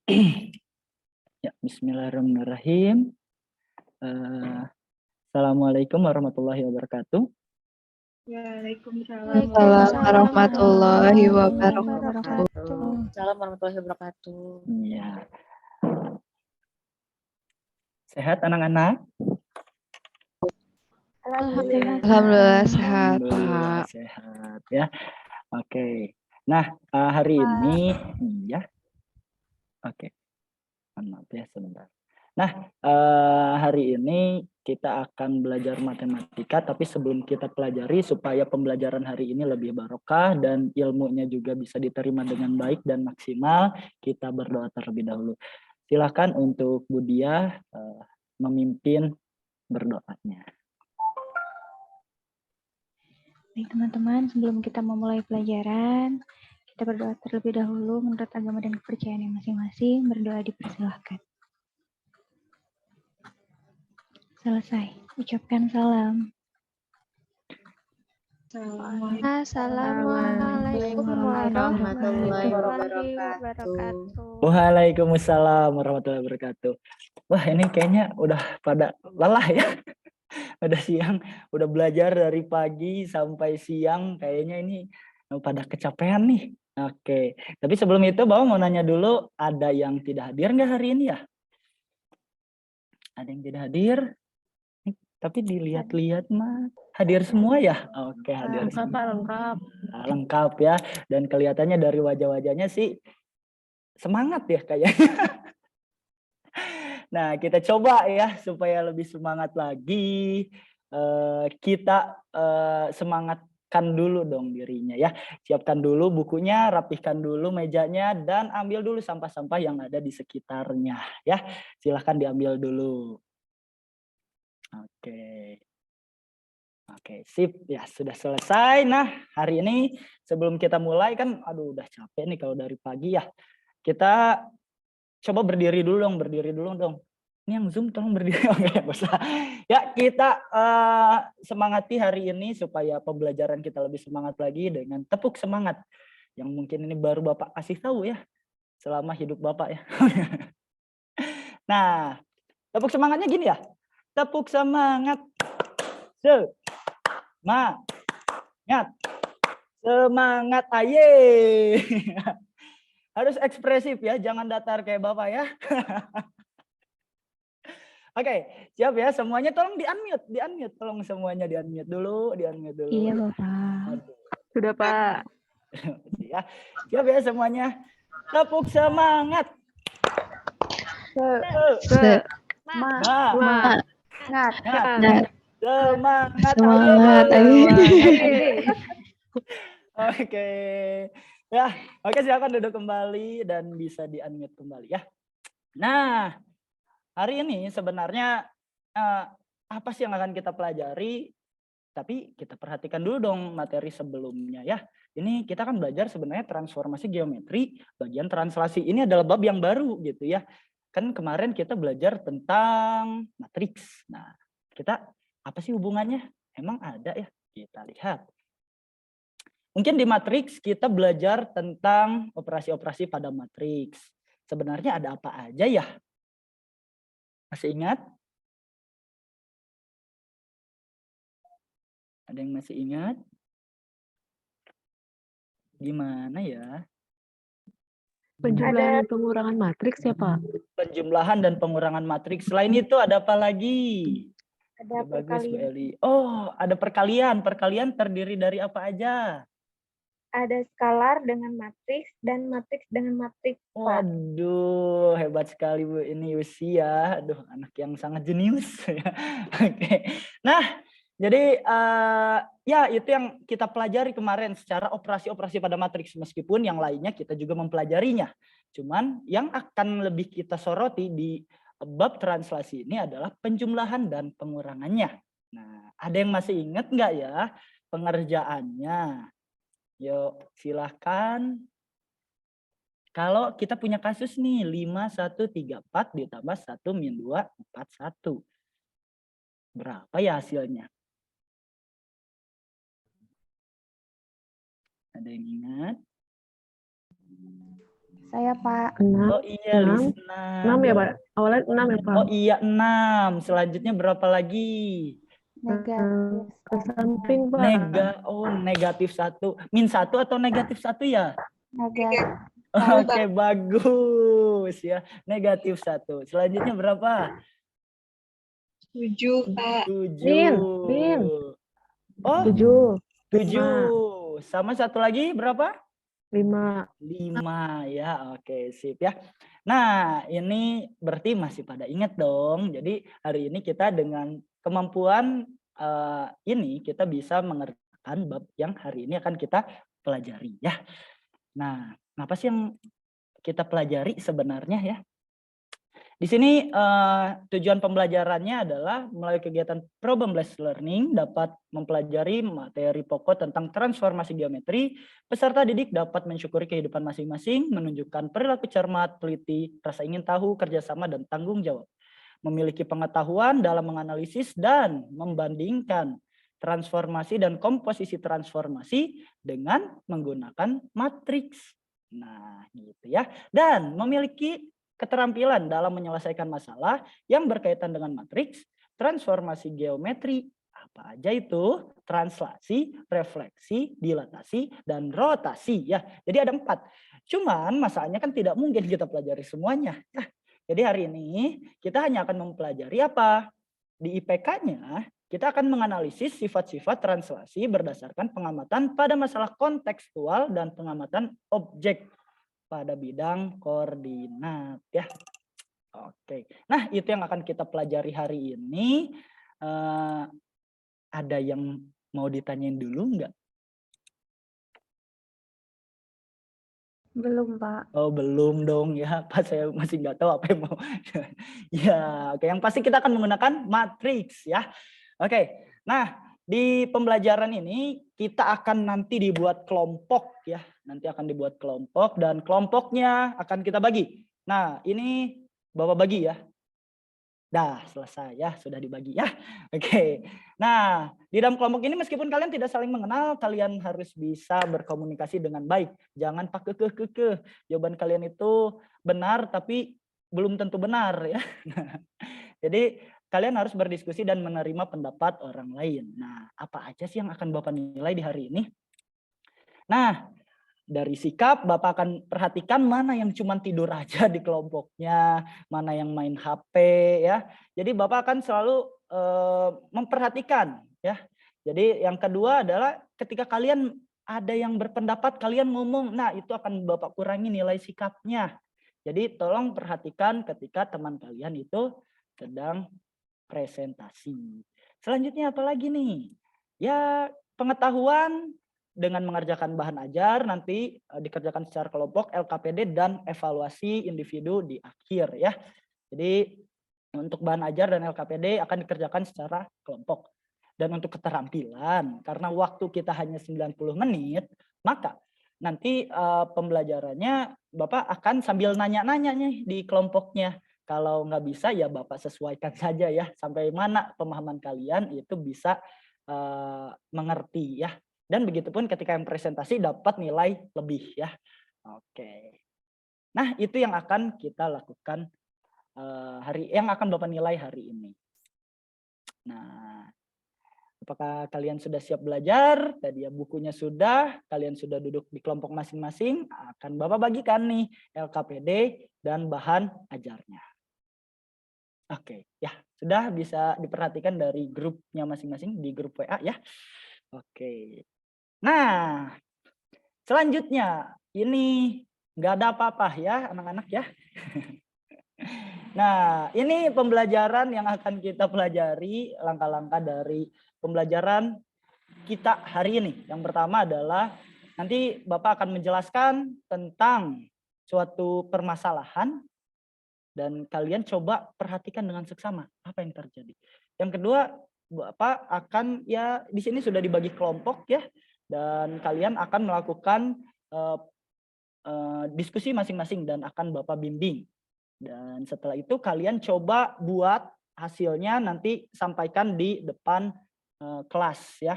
Ya, bismillahirrahmanirrahim. Assalamualaikum warahmatullahi wabarakatuh. Waalaikumsalam warahmatullahi wabarakatuh. Waalaikumsalam warahmatullahi wabarakatuh. Ya. Sehat anak-anak? Alhamdulillah sehat, Alhamdulillah Pak. sehat ya. Oke. Nah, hari ini ya. Oke. Maaf ya sebentar. Nah, hari ini kita akan belajar matematika, tapi sebelum kita pelajari supaya pembelajaran hari ini lebih barokah dan ilmunya juga bisa diterima dengan baik dan maksimal, kita berdoa terlebih dahulu. Silakan untuk Bu Diah memimpin berdoanya. Baik teman-teman, sebelum kita memulai pelajaran, kita berdoa terlebih dahulu menurut agama dan kepercayaan yang masing-masing. Berdoa dipersilahkan. Selesai. Ucapkan salam. Assalamualaikum warahmatullahi wabarakatuh. Waalaikumsalam warahmatullahi wabarakatuh. Wah, ini kayaknya udah pada lelah ya. Udah siang, udah belajar dari pagi sampai siang, kayaknya ini pada kecapean nih. Oke, tapi sebelum itu Bapak mau nanya dulu, ada yang tidak hadir nggak hari ini ya? Ada yang tidak hadir? Tapi dilihat-lihat mah hadir semua ya? Oke, hadir semua. Lengkap. Lengkap ya, dan kelihatannya dari wajah-wajahnya sih semangat ya kayaknya. Nah, kita coba ya supaya lebih semangat lagi. Kita semangatkan dulu dong dirinya ya. Siapkan dulu bukunya, rapihkan dulu mejanya, dan ambil dulu sampah-sampah yang ada di sekitarnya ya. Silahkan diambil dulu. Oke, sip ya, sudah selesai. Nah, hari ini sebelum kita mulai kan, aduh udah capek nih kalau dari pagi ya. Kita coba berdiri dulu dong. Ini yang Zoom tolong berdiri. Ya, kita semangati hari ini supaya pembelajaran kita lebih semangat lagi dengan tepuk semangat. Yang mungkin ini baru Bapak kasih tahu ya, selama hidup Bapak ya. Nah, tepuk semangatnya gini ya. Tepuk semangat. Semangat, aye. Harus ekspresif ya, jangan datar kayak Bapak ya. Oke, siap ya semuanya, tolong di-unmute, tolong semuanya di-unmute dulu. Iya, Bapak. Sudah, Pak. Ya, siap ya semuanya. Tepuk semangat. Semangat. Semangat. Ayo. Oke. Ya, oke, silakan duduk kembali dan bisa di-unmute kembali ya. Nah, hari ini sebenarnya apa sih yang akan kita pelajari? Tapi kita perhatikan dulu dong materi sebelumnya ya. Ini kita kan belajar sebenarnya transformasi geometri, bagian translasi. Ini adalah bab yang baru gitu ya. Kan kemarin kita belajar tentang matriks. Nah, kita apa sih hubungannya? Emang ada ya? Kita lihat. Mungkin di matriks kita belajar tentang operasi-operasi pada matriks. Sebenarnya ada apa aja ya? Masih ingat? Ada yang masih ingat? Gimana ya? Penjumlahan dan pengurangan matriks ya, Pak? Penjumlahan dan pengurangan matriks. Selain itu ada apa lagi? Ada bagus, Bu perkalian. Eli. Oh, ada perkalian. Perkalian terdiri dari apa aja? Ada skalar dengan matriks dan matriks dengan matriks, Pak. Waduh, hebat sekali Bu ini usia. Aduh, anak yang sangat jenius. Oke. Nah, jadi ya itu yang kita pelajari kemarin secara operasi-operasi pada matriks, meskipun yang lainnya kita juga mempelajarinya. Cuman yang akan lebih kita soroti di bab translasi ini adalah penjumlahan dan pengurangannya. Nah, ada yang masih ingat nggak ya pengerjaannya? Yuk, silahkan. Kalau kita punya kasus nih 5134 ditambah 1 min 2 41. Berapa ya hasilnya? Ada yang ingat? Saya, Pak. 6. Oh iya, 6. Lisna. 6 ya, Pak? Awalnya 6 ya, Pak? Oh iya, 6. Selanjutnya berapa lagi? Negatif Ke samping, Pak. Negatif 1. -1 atau negatif 1 ya? negatif. Oke, bagus ya. Negatif 1. Selanjutnya berapa? 7, Pak. 7. Min. Oh, 7. 7. Sama satu lagi berapa? 5. 5 ya. Oke, sip ya. Nah, ini berarti masih pada ingat dong. Jadi hari ini kita dengan kemampuan ini kita bisa mengerjakan bab yang hari ini akan kita pelajari ya. Nah, apa sih yang kita pelajari sebenarnya ya? Di sini tujuan pembelajarannya adalah melalui kegiatan problem based learning dapat mempelajari materi pokok tentang transformasi geometri. Peserta didik dapat mensyukuri kehidupan masing-masing, menunjukkan perilaku cermat, teliti, rasa ingin tahu, kerjasama, dan tanggung jawab. Memiliki pengetahuan dalam menganalisis dan membandingkan transformasi dan komposisi transformasi dengan menggunakan matriks. Nah, gitu ya. Dan memiliki keterampilan dalam menyelesaikan masalah yang berkaitan dengan matriks, transformasi geometri, apa aja itu? Translasi, refleksi, dilatasi, dan rotasi ya. Jadi ada 4. Cuman masalahnya kan tidak mungkin kita pelajari semuanya. Nah, jadi hari ini kita hanya akan mempelajari apa? Di IPK-nya kita akan menganalisis sifat-sifat translasi berdasarkan pengamatan pada masalah kontekstual dan pengamatan objek pada bidang koordinat ya. Oke. Nah, itu yang akan kita pelajari hari ini. Ada yang mau ditanyain dulu enggak? Belum, Pak. Oh, belum dong ya. Pas saya masih nggak tahu apa yang mau. Ya, oke. Yang pasti kita akan menggunakan matriks ya. Oke. Nah, di pembelajaran ini kita akan nanti dibuat kelompok ya. Nanti akan dibuat kelompok dan kelompoknya akan kita bagi. Nah, ini Bapak bagi ya. Dah, selesai ya, sudah dibagi ya. Oke. Nah, di dalam kelompok ini meskipun kalian tidak saling mengenal, kalian harus bisa berkomunikasi dengan baik. Jangan pakai kekeh. Jawaban kalian itu benar tapi belum tentu benar ya. Jadi kalian harus berdiskusi dan menerima pendapat orang lain. Nah, apa aja sih yang akan Bapak nilai di hari ini? Nah, dari sikap Bapak akan perhatikan mana yang cuma tidur aja di kelompoknya, mana yang main HP ya. Jadi Bapak akan selalu memperhatikan ya. Jadi yang kedua adalah ketika kalian ada yang berpendapat kalian ngomong, nah itu akan Bapak kurangi nilai sikapnya. Jadi tolong perhatikan ketika teman kalian itu sedang presentasi. Selanjutnya apa lagi nih? Ya pengetahuan dengan mengerjakan bahan ajar nanti dikerjakan secara kelompok, LKPD dan evaluasi individu di akhir ya. Jadi untuk bahan ajar dan LKPD akan dikerjakan secara kelompok. Dan untuk keterampilan karena waktu kita hanya 90 menit, maka nanti pembelajarannya Bapak akan sambil nanya-nanya nih di kelompoknya. Kalau nggak bisa ya Bapak sesuaikan saja ya sampai mana pemahaman kalian itu bisa mengerti ya. Dan begitupun ketika yang presentasi dapat nilai lebih ya. Oke. Nah, itu yang akan kita lakukan yang akan Bapak nilai hari ini. Nah, apakah kalian sudah siap belajar? Tadi ya bukunya sudah, kalian sudah duduk di kelompok masing-masing, akan Bapak bagikan nih LKPD dan bahan ajarnya. Oke, ya sudah bisa diperhatikan dari grupnya masing-masing di grup WA ya. Oke. Nah, selanjutnya ini nggak ada apa-apa ya anak-anak ya. Nah, ini pembelajaran yang akan kita pelajari, langkah-langkah dari pembelajaran kita hari ini. Yang pertama adalah nanti Bapak akan menjelaskan tentang suatu permasalahan dan kalian coba perhatikan dengan seksama apa yang terjadi. Yang kedua, Bapak akan ya di sini sudah dibagi kelompok ya. Dan kalian akan melakukan diskusi masing-masing dan akan Bapak bimbing. Dan setelah itu kalian coba buat hasilnya nanti sampaikan di depan kelas ya.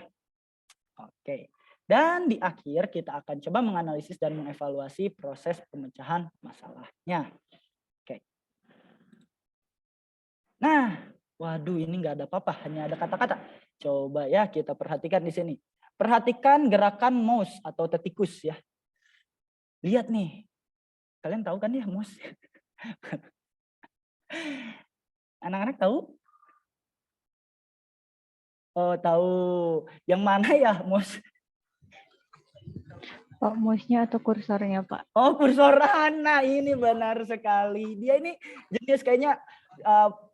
Oke. Dan di akhir kita akan coba menganalisis dan mengevaluasi proses pemecahan masalahnya. Oke. Nah, waduh ini nggak ada apa-apa, hanya ada kata-kata. Coba ya kita perhatikan di sini. Perhatikan gerakan mouse atau tetikus ya. Lihat nih. Kalian tahu kan ya mouse? Anak-anak tahu? Oh, tahu. Yang mana ya mouse? Pak, mouse-nya atau kursornya, Pak? Oh, kursoran. Nah, ini benar sekali. Dia ini jenis kayaknya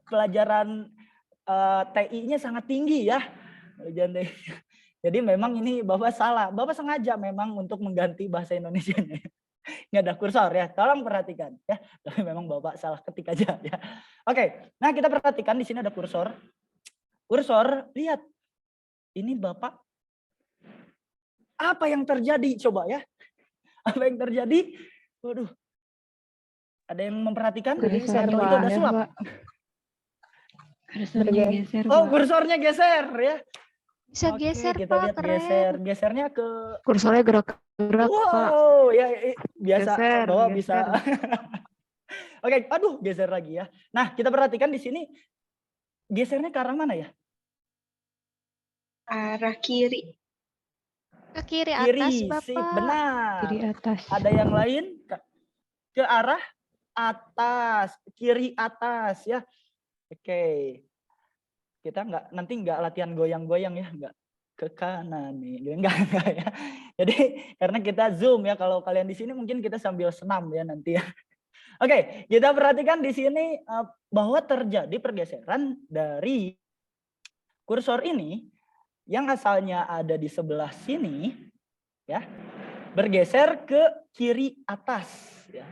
pelajaran TI-nya sangat tinggi ya. Jadi memang ini Bapak salah. Bapak sengaja memang untuk mengganti bahasa Indonesia. Nggak ada kursor ya. Tolong perhatikan ya. Tapi memang Bapak salah ketik aja ya. Oke. Nah, kita perhatikan di sini ada kursor. Kursor, lihat. Ini Bapak. Apa yang terjadi? Coba ya. Apa yang terjadi? Waduh. Ada yang memperhatikan? Geser, Atau itu ada Pak. sulap? Kursornya geser, Oh, Pak. kursornya geser ya. Bisa Oke, geser, kita Pak. lihat Keren. geser. Gesernya ke Kursornya gerak-gerak, Pak. wow, ya biasa Geser, Bapak geser. bisa. Oke, aduh geser lagi ya. Nah, kita perhatikan di sini gesernya ke arah mana ya? Arah kiri. Ke kiri Kiri, atas, sip, Bapak. benar. Kiri atas. Ada yang lain? Ke arah atas, kiri atas ya. Oke. Kita nanti nggak latihan goyang-goyang ya, nggak ke kanan nih, enggak ya. Jadi karena kita zoom ya, kalau kalian di sini mungkin kita sambil senam ya nanti ya. Oke, kita perhatikan di sini bahwa terjadi pergeseran dari kursor ini yang asalnya ada di sebelah sini ya, bergeser ke kiri atas ya.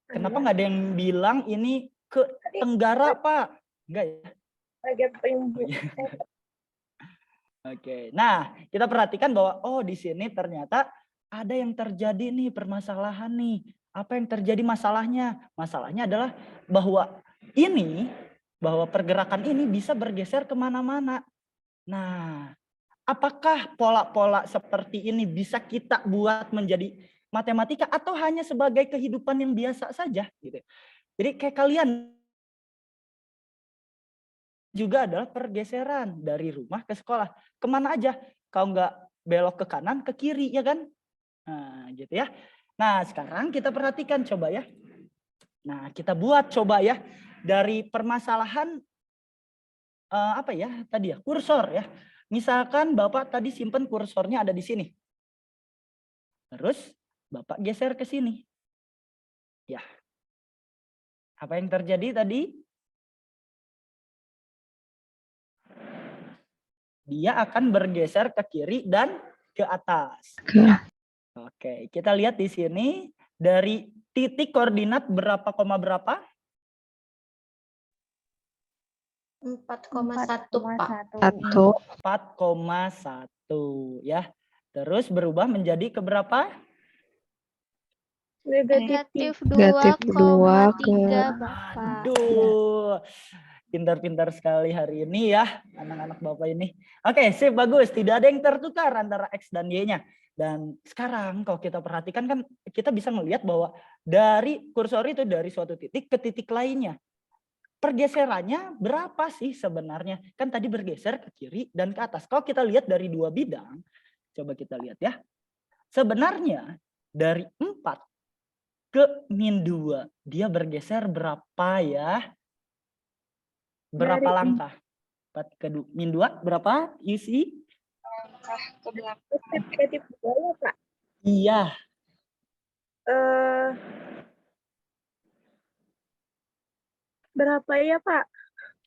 Kenapa nggak ada yang bilang ini ke tenggara, Pak? Enggak ya? Oke, nah kita perhatikan bahwa oh di sini ternyata ada yang terjadi nih permasalahan nih. Apa yang terjadi masalahnya? Masalahnya adalah bahwa pergerakan ini bisa bergeser kemana-mana. Nah, apakah pola-pola seperti ini bisa kita buat menjadi matematika atau hanya sebagai kehidupan yang biasa saja gitu. Jadi kayak kalian juga adalah pergeseran dari rumah ke sekolah. Kemana aja? Kalau nggak belok ke kanan, ke kiri, ya kan? Nah, gitu ya. Nah, sekarang kita perhatikan coba ya. Nah, kita buat coba ya. Dari permasalahan, apa ya tadi ya, kursor ya. Misalkan Bapak tadi simpen kursornya ada di sini. Terus Bapak geser ke sini. Ya. Apa yang terjadi tadi? Dia akan bergeser ke kiri dan ke atas. Oke, kita lihat di sini dari titik koordinat berapa koma berapa? 4,1 Pak. 4,1 ya. Terus berubah menjadi ke berapa? Negatif Negatif 2,3, Bapak. Aduh. Pintar-pintar sekali hari ini ya anak-anak Bapak ini. Oke, sip, bagus. Tidak ada yang tertukar antara X dan Y-nya. Dan sekarang kalau kita perhatikan kan kita bisa melihat bahwa dari kursor itu dari suatu titik ke titik lainnya. Pergeserannya berapa sih sebenarnya? Kan tadi bergeser ke kiri dan ke atas. Kalau kita lihat dari dua bidang, coba kita lihat ya. Sebenarnya dari 4 ke -2, dia bergeser berapa ya? Berapa Dari langkah? 4 ke -2 berapa? Yusi? Langkah ke belakang. Negatif 2 ya, Pak? Iya. Berapa ya, Pak?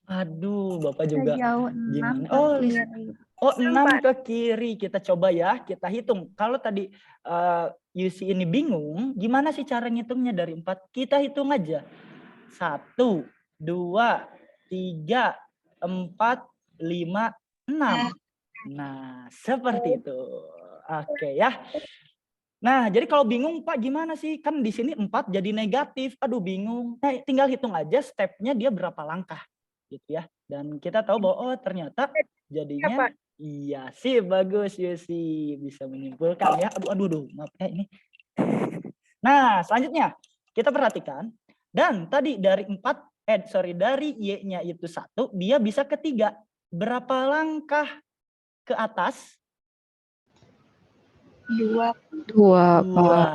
Aduh, Bapak juga Jauh 6 gimana? ke Oh, kiri. oh 6 ke kiri. Kita coba ya, kita hitung. Kalau tadi Yusi ini bingung, gimana sih cara ngitungnya dari 4? Kita hitung aja. 1, 2, 3, 4, 5, 6. Nah, seperti itu. Oke ya. Nah, jadi kalau bingung Pak gimana sih? Kan di sini 4 jadi negatif. Aduh bingung. Nah, tinggal hitung aja stepnya dia berapa langkah gitu ya. Dan kita tahu bahwa oh ternyata jadinya Iya, sih bagus Yusi bisa menyimpulkan ya. Aduh, maaf ya ini. Nah, selanjutnya kita perhatikan dan tadi dari dari Y-nya itu 1, dia bisa ke 3. Berapa langkah ke atas? 2. 2, 2. Pak.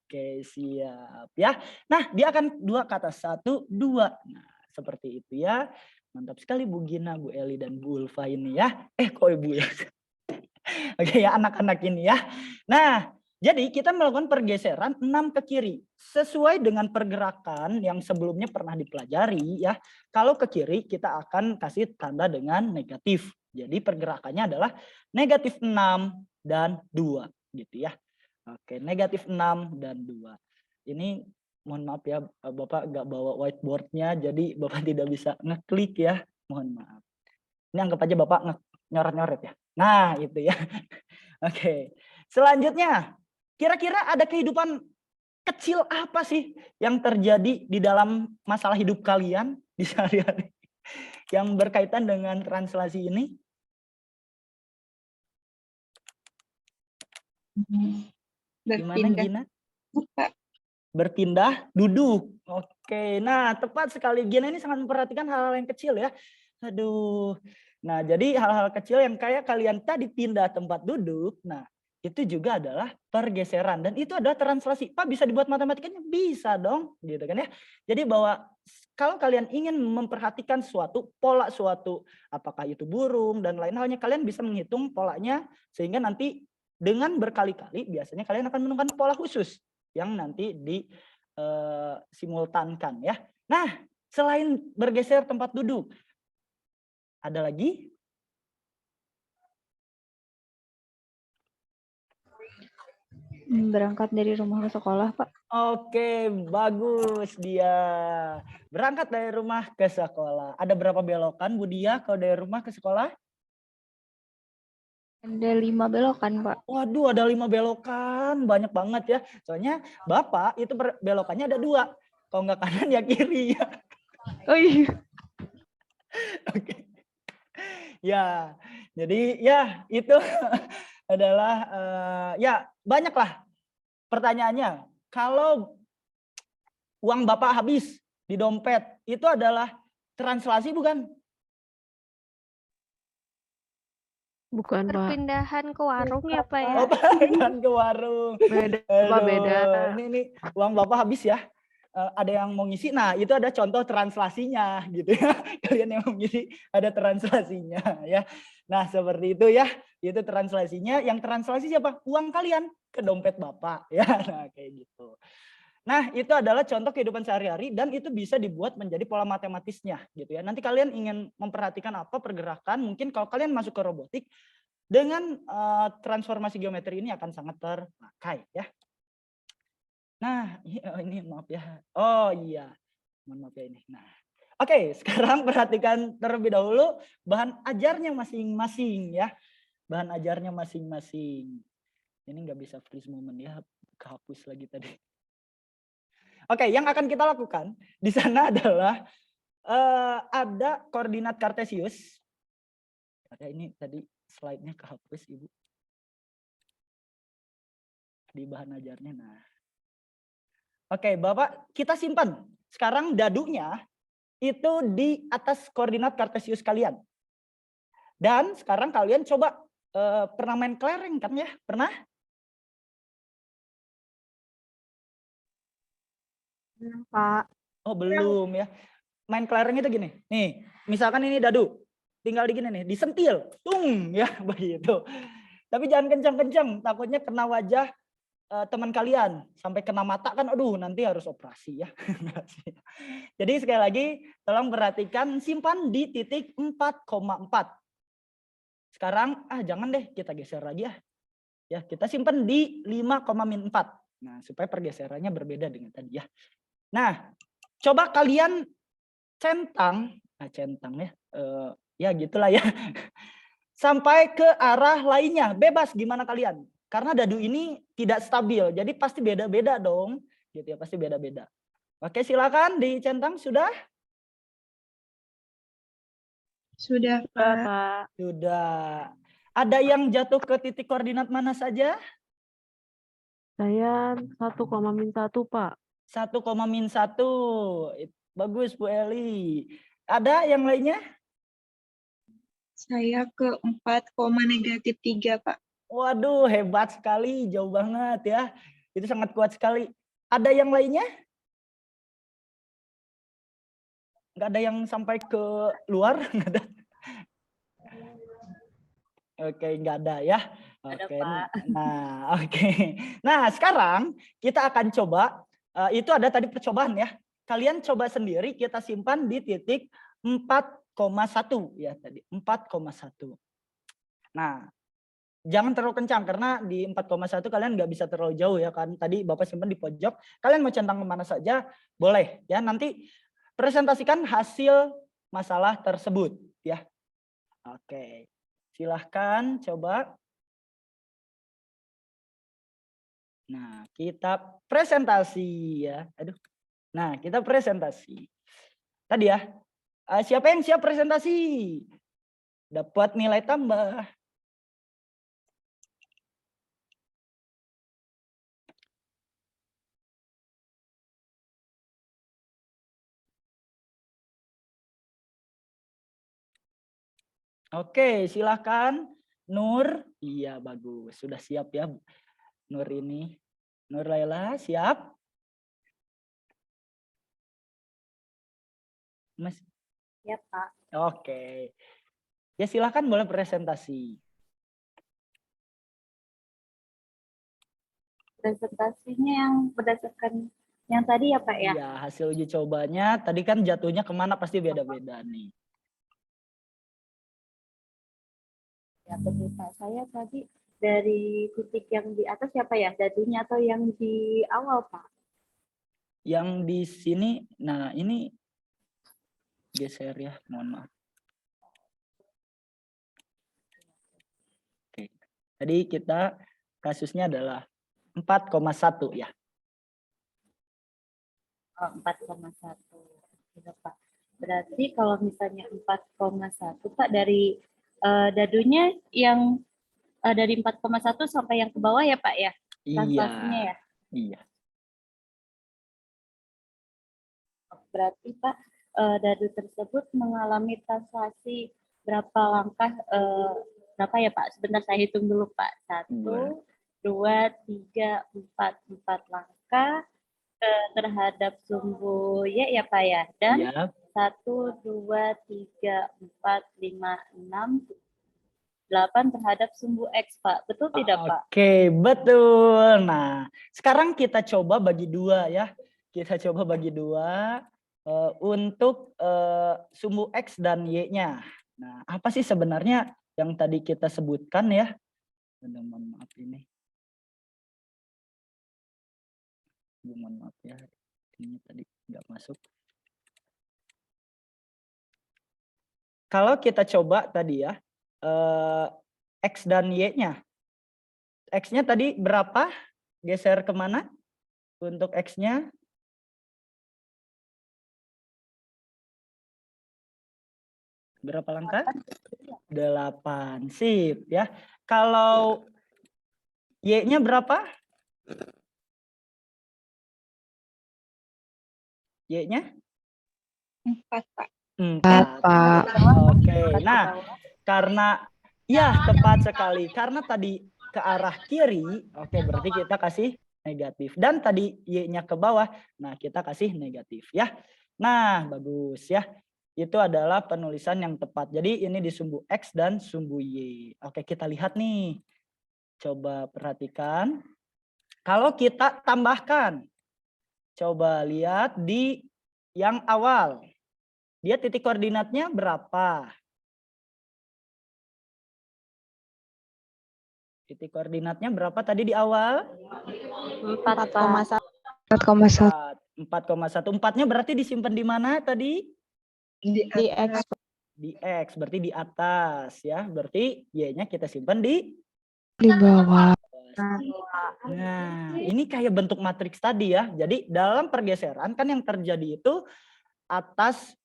Oke, siap ya. Nah, dia akan 2 ke atas, 1, 2. Nah, seperti itu ya. Mantap sekali Bu Gina, Bu Eli, dan Bu Ulfa ini ya. Kok Ibu ya? Oke ya, anak-anak ini ya. Nah, jadi kita melakukan pergeseran 6 ke kiri. Sesuai dengan pergerakan yang sebelumnya pernah dipelajari ya. Kalau ke kiri kita akan kasih tanda dengan negatif. Jadi pergerakannya adalah negatif 6 dan 2 gitu ya. Oke, negatif 6 dan 2. Ini mohon maaf ya, Bapak nggak bawa whiteboardnya, jadi Bapak tidak bisa ngeklik ya. Mohon maaf. Ini anggap aja Bapak nyoret-nyoret ya. Nah, itu ya. Oke. Selanjutnya, kira-kira ada kehidupan kecil apa sih yang terjadi di dalam masalah hidup kalian di sehari-hari yang berkaitan dengan translasi ini? Gimana Berpindah. Gina? Buka. Berpindah duduk. Oke, nah tepat sekali. Gina ini sangat memperhatikan hal-hal yang kecil ya. Aduh. Nah, jadi hal-hal kecil yang kayak kalian tadi pindah tempat duduk, nah itu juga adalah pergeseran dan itu adalah translasi. Pak, bisa dibuat matematikanya? Bisa dong, gitu kan ya. Jadi bahwa kalau kalian ingin memperhatikan suatu pola suatu, apakah itu burung dan lain halnya, kalian bisa menghitung polanya sehingga nanti dengan berkali-kali biasanya kalian akan menemukan pola khusus yang nanti disimultankan ya. Nah, selain bergeser tempat duduk, ada lagi? Berangkat dari rumah ke sekolah, Pak. Oke, bagus dia. Berangkat dari rumah ke sekolah. Ada berapa belokan Bu Dia kalau dari rumah ke sekolah? Ada 5 belokan, Pak. Waduh, ada 5 belokan. Banyak banget ya. Soalnya Bapak itu belokannya ada 2. Kalau nggak kanan ya kiri ya. Oh iya. Oke. Ya, jadi ya itu adalah ya banyaklah pertanyaannya. Kalau uang Bapak habis di dompet itu adalah translasi bukan? Bukan, Pak. Perpindahan ke warung ya Pak ya? Oh, pindahan ke warung. Beda, Pak, beda. Aduh, ini uang Bapak habis ya. Ada yang mau ngisi, nah itu ada contoh translasinya gitu ya. Kalian yang mau ngisi ada translasinya ya. Nah seperti itu ya, itu translasinya. Yang translasi siapa? Uang kalian ke dompet Bapak ya. Nah kayak gitu. Nah itu adalah contoh kehidupan sehari-hari dan itu bisa dibuat menjadi pola matematisnya gitu ya. Nanti kalian ingin memperhatikan apa pergerakan, mungkin kalau kalian masuk ke robotik dengan transformasi geometri ini akan sangat terpakai ya. Nah, ini maaf ya. Oh iya, mohon maaf ya ini. Nah, oke, sekarang perhatikan terlebih dahulu bahan ajarnya masing-masing ya. Bahan ajarnya masing-masing. Ini nggak bisa freeze moment ya, kehapus lagi tadi. Oke, yang akan kita lakukan di sana adalah ada koordinat kartesius. Ada ini tadi slide-nya kehapus Ibu. Di bahan ajarnya. Nah. Oke, Bapak, kita simpan. Sekarang dadunya itu di atas koordinat kartesius kalian. Dan sekarang kalian coba pernah main kelereng kan ya? Pernah? Pak. Oh, belum ya. Main kelereng itu gini. Nih, misalkan ini dadu. Tinggal digini nih, disentil. Tung ya, begitu. Tapi jangan kencang-kencang, takutnya kena wajah teman kalian sampai kena mata kan, aduh nanti harus operasi ya. Jadi sekali lagi tolong perhatikan, simpan di titik 4,4. Sekarang jangan deh kita geser lagi ya. Ya kita simpan di 5,4. Nah supaya pergeserannya berbeda dengan tadi ya. Nah coba kalian centang ya, ya gitulah ya. Sampai ke arah lainnya, bebas gimana kalian. Karena dadu ini tidak stabil, jadi pasti beda-beda dong, gitu ya, pasti beda-beda. Oke, silakan dicentang sudah. Sudah, Sudah, Pak. Pak. Sudah. Ada yang jatuh ke titik koordinat mana saja? Saya 1,-1, Pak. 1,-1. Bagus Bu Eli. Ada yang lainnya? Saya ke 4,-3, Pak. Waduh, hebat sekali, jauh banget ya. Itu sangat kuat sekali. Ada yang lainnya? Nggak ada yang sampai ke luar? Nggak ada. Oke, nggak ada ya. Oke. Nah, oke. Nah, sekarang kita akan coba. Itu ada tadi percobaan ya. Kalian coba sendiri, kita simpan di titik 4,1 ya tadi. 4,1. Nah, jangan terlalu kencang karena di 4,1 kalian nggak bisa terlalu jauh ya kan. Tadi Bapak simpan di pojok. Kalian mau centang kemana saja boleh ya. Nanti presentasikan hasil masalah tersebut ya. Oke. Silahkan coba. Nah, kita presentasi ya. Aduh. Nah, kita presentasi. Tadi ya. Siapa yang siap presentasi? Dapat nilai tambah. Oke, silahkan. Nur, iya bagus. Sudah siap ya Nur ini. Nur Laila, siap? Mas? Ya, Pak. Oke. Ya silahkan boleh presentasi. Presentasinya yang berdasarkan yang tadi ya, Pak ya? Iya, hasil uji cobanya. Tadi kan jatuhnya kemana pasti beda-beda nih. Ya, betul, Pak. Saya tadi dari titik yang di atas ya, Pak ya? Jatuhnya atau yang di awal, Pak? Yang di sini, nah ini geser ya, mohon maaf. Oke. Tadi kita kasusnya adalah 4,1 ya. Oh, 4,1. Gitu, Pak. Berarti kalau misalnya 4,1, Pak, dari dadunya yang dari 4,1 sampai yang ke bawah ya, Pak ya? Translasinya ya? Iya. Berarti Pak, dadu tersebut mengalami translasi berapa langkah, berapa ya Pak? Sebentar saya hitung dulu Pak. 1, 2, 3, 4 langkah terhadap sumbu Y ya Pak ya? Dan Iya. 1, 2, 3, 4, 5, 6, 8 terhadap sumbu X Pak. Betul tidak Pak? Oke, betul. Nah, sekarang kita coba bagi dua ya. Kita coba bagi dua untuk sumbu X dan Y-nya. Nah, apa sih sebenarnya yang tadi kita sebutkan ya? Mohon maaf ini. Mohon maaf ya, ini tadi nggak masuk. Kalau kita coba tadi ya, X dan Y-nya. X-nya tadi berapa? Geser kemana untuk X-nya? Berapa langkah? 8. Sip ya. Kalau Y-nya berapa? Y-nya? 4, Pak. 4, Pak. Oke. Nah, karena ya tepat sekali. Karena tadi ke arah kiri, oke berarti kita kasih negatif. Dan tadi Y-nya ke bawah, nah kita kasih negatif ya. Nah, bagus ya. Itu adalah penulisan yang tepat. Jadi ini di sumbu X dan sumbu Y. Oke, kita lihat nih. Coba perhatikan. Kalau kita tambahkan. Coba lihat di yang awal. Dia titik koordinatnya berapa? Titik koordinatnya berapa tadi di awal? 4,1. 4,1. 4,1. 4-nya berarti disimpan di mana tadi? Di Di X. Di X, berarti di atas ya. Berarti Y-nya kita simpan di bawah. Nah, ini kayak bentuk matriks tadi ya. Jadi dalam pergeseran kan yang terjadi itu atas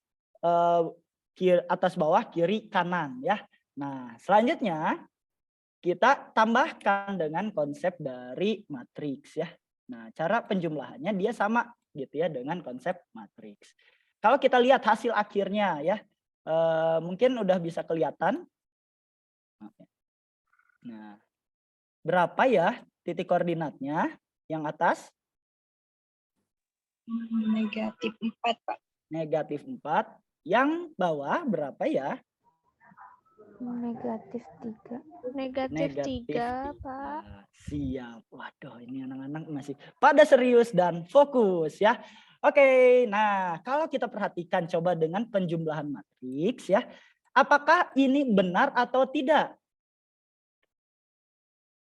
atas bawah, kiri kanan ya. Nah, selanjutnya kita tambahkan dengan konsep dari matriks ya. Nah, cara penjumlahannya dia sama gitu ya dengan konsep matriks. Kalau kita lihat hasil akhirnya ya, mungkin udah bisa kelihatan. Nah, berapa ya titik koordinatnya yang atas? Negatif 4, Pak. Negatif 4. Yang bawah berapa ya? Negatif 3. Negatif 3, Pak. Siap. Waduh, ini anak-anak masih pada serius dan fokus ya. Oke, nah kalau kita perhatikan coba dengan penjumlahan matriks ya. Apakah ini benar atau tidak?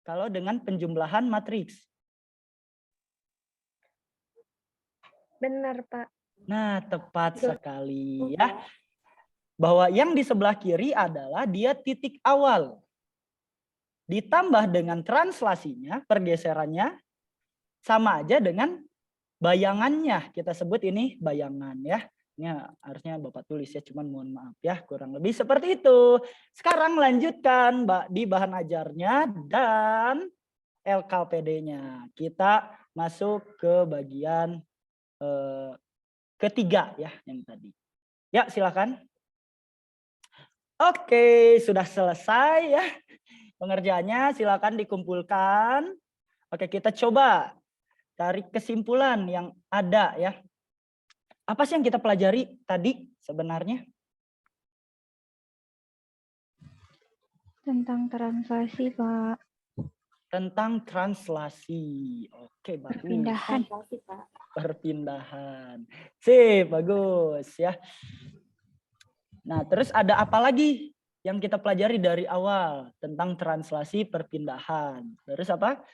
Kalau dengan penjumlahan matriks. Benar, Pak. Nah, tepat Betul. sekali ya. Bahwa yang di sebelah kiri adalah dia titik awal. Ditambah dengan translasinya, pergeserannya, sama aja dengan bayangannya. Kita sebut ini bayangan ya. Ini harusnya Bapak tulis ya, cuman mohon maaf ya, kurang lebih seperti itu. Sekarang lanjutkan Mbak di bahan ajarnya dan LKPD-nya. Kita masuk ke bagian ketiga ya, yang tadi. Ya, silakan. Oke, sudah selesai ya pengerjaannya, silakan dikumpulkan. Oke, kita coba tarik kesimpulan yang ada ya. Apa sih yang kita pelajari tadi sebenarnya? Tentang translasi, Pak. Tentang translasi. Oke, bagus. Perpindahan. Translasi, Pak. Perpindahan. Sip, bagus ya. Nah, terus ada apa lagi yang kita pelajari dari awal tentang translasi perpindahan? Terus apa?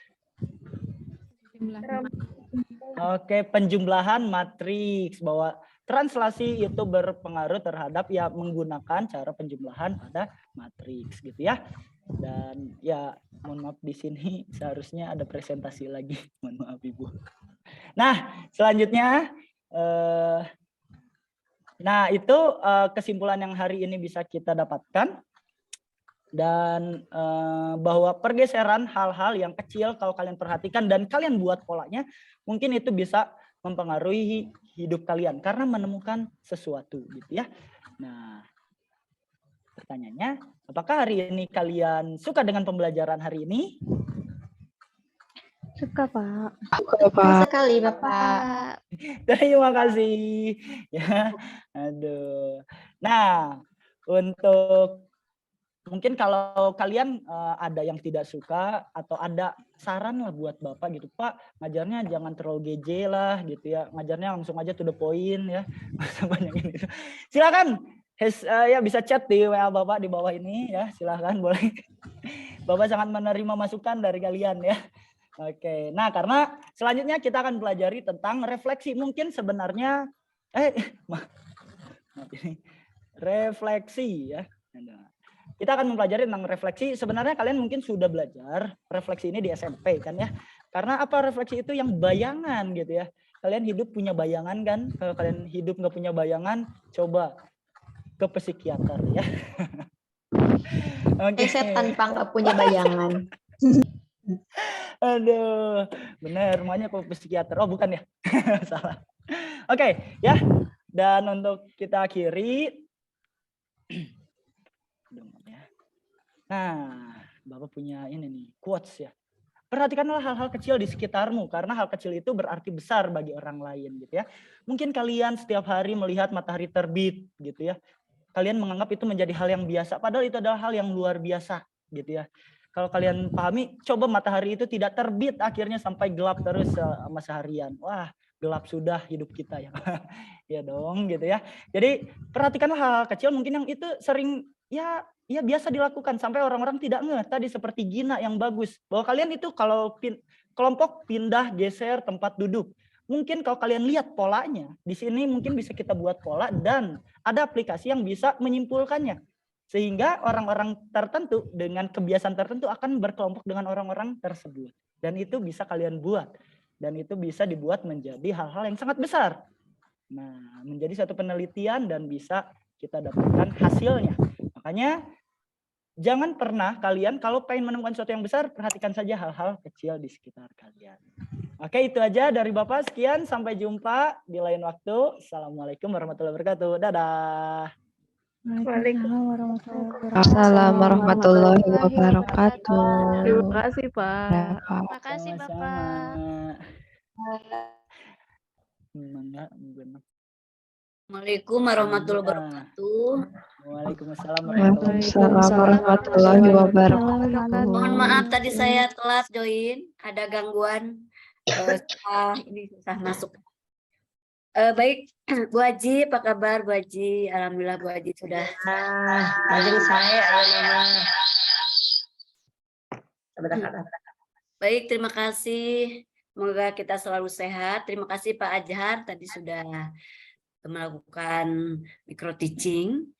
Oke, penjumlahan matriks, bahwa translasi itu berpengaruh terhadap ya menggunakan cara penjumlahan pada matriks gitu ya. Dan ya mohon maaf di sini seharusnya ada presentasi lagi. Mohon maaf Ibu. Nah, selanjutnya nah itu kesimpulan yang hari ini bisa kita dapatkan. Dan bahwa pergeseran hal-hal yang kecil kalau kalian perhatikan dan kalian buat polanya, mungkin itu bisa mempengaruhi hidup kalian karena menemukan sesuatu gitu ya. Nah, pertanyaannya, apakah hari ini kalian suka dengan pembelajaran hari ini? Suka, Pak. Pak. Sekali, Bapak. Terima kasih. Ya, aduh. Nah, untuk mungkin kalau kalian ada yang tidak suka atau ada saran lah buat Bapak gitu, Pak, ngajarnya jangan terlalu geje lah gitu ya, ngajarnya langsung aja to the point ya. Banyak ini. Silakan ya bisa chat di WA Bapak di bawah ini ya, silakan boleh. Bapak sangat menerima masukan dari kalian ya. Oke, nah karena selanjutnya kita akan pelajari tentang refleksi. Mungkin sebenarnya refleksi ya. Kita akan mempelajari tentang refleksi. Sebenarnya kalian mungkin sudah belajar refleksi ini di SMP kan ya. Karena apa, refleksi itu yang bayangan gitu ya. Kalian hidup punya bayangan kan? Kalau kalian hidup nggak punya bayangan, coba ke psikiater ya. Okay. Saya tanpa nggak punya bayangan. Aduh, bener, rumahnya ke psikiater. Oh bukan ya, salah. Oke, ya. Dan untuk kita akhiri. Nah, Bapak punya ini nih, quotes ya. Perhatikanlah hal-hal kecil di sekitarmu, karena hal kecil itu berarti besar bagi orang lain gitu ya. Mungkin kalian setiap hari melihat matahari terbit gitu ya. Kalian menganggap itu menjadi hal yang biasa, padahal itu adalah hal yang luar biasa gitu ya. Kalau kalian pahami, coba matahari itu tidak terbit akhirnya sampai gelap terus sama seharian. Wah, gelap sudah hidup kita ya. Ya dong gitu ya. Jadi perhatikanlah hal-hal kecil mungkin yang itu sering ya biasa dilakukan sampai orang-orang tidak ngeh. Tadi seperti Gina yang bagus. Bahwa kalian itu kalau kelompok pindah geser tempat duduk. Mungkin kalau kalian lihat polanya, di sini mungkin bisa kita buat pola dan ada aplikasi yang bisa menyimpulkannya. Sehingga orang-orang tertentu dengan kebiasaan tertentu akan berkelompok dengan orang-orang tersebut. Dan itu bisa kalian buat. Dan itu bisa dibuat menjadi hal-hal yang sangat besar. Nah, menjadi satu penelitian dan bisa kita dapatkan hasilnya. Makanya jangan pernah kalian kalau pengen menemukan sesuatu yang besar, perhatikan saja hal-hal kecil di sekitar kalian. Oke, itu aja dari Bapak. Sekian, sampai jumpa di lain waktu. Assalamualaikum warahmatullahi wabarakatuh. Dadah. Waalaikumsalam warahmatullahi wabarakatuh. Assalamualaikum warahmatullahi wabarakatuh. Terima kasih, Pak. Ya, Pak. Makasih Sama-sama. Bapak. Enggak, benar. Assalamualaikum warahmatullahi wabarakatuh. Waalaikumsalam Waalaikumsalam warahmatullahi wabarakatuh. Mohon maaf tadi saya telat join, ada gangguan. Ini susah masuk. Baik, Bu Haji, apa kabar Bu Haji? Alhamdulillah Bu Haji sudah. saya Baik, terima kasih. Semoga kita selalu sehat. Terima kasih Pak Ajhar tadi sudah melakukan micro teaching.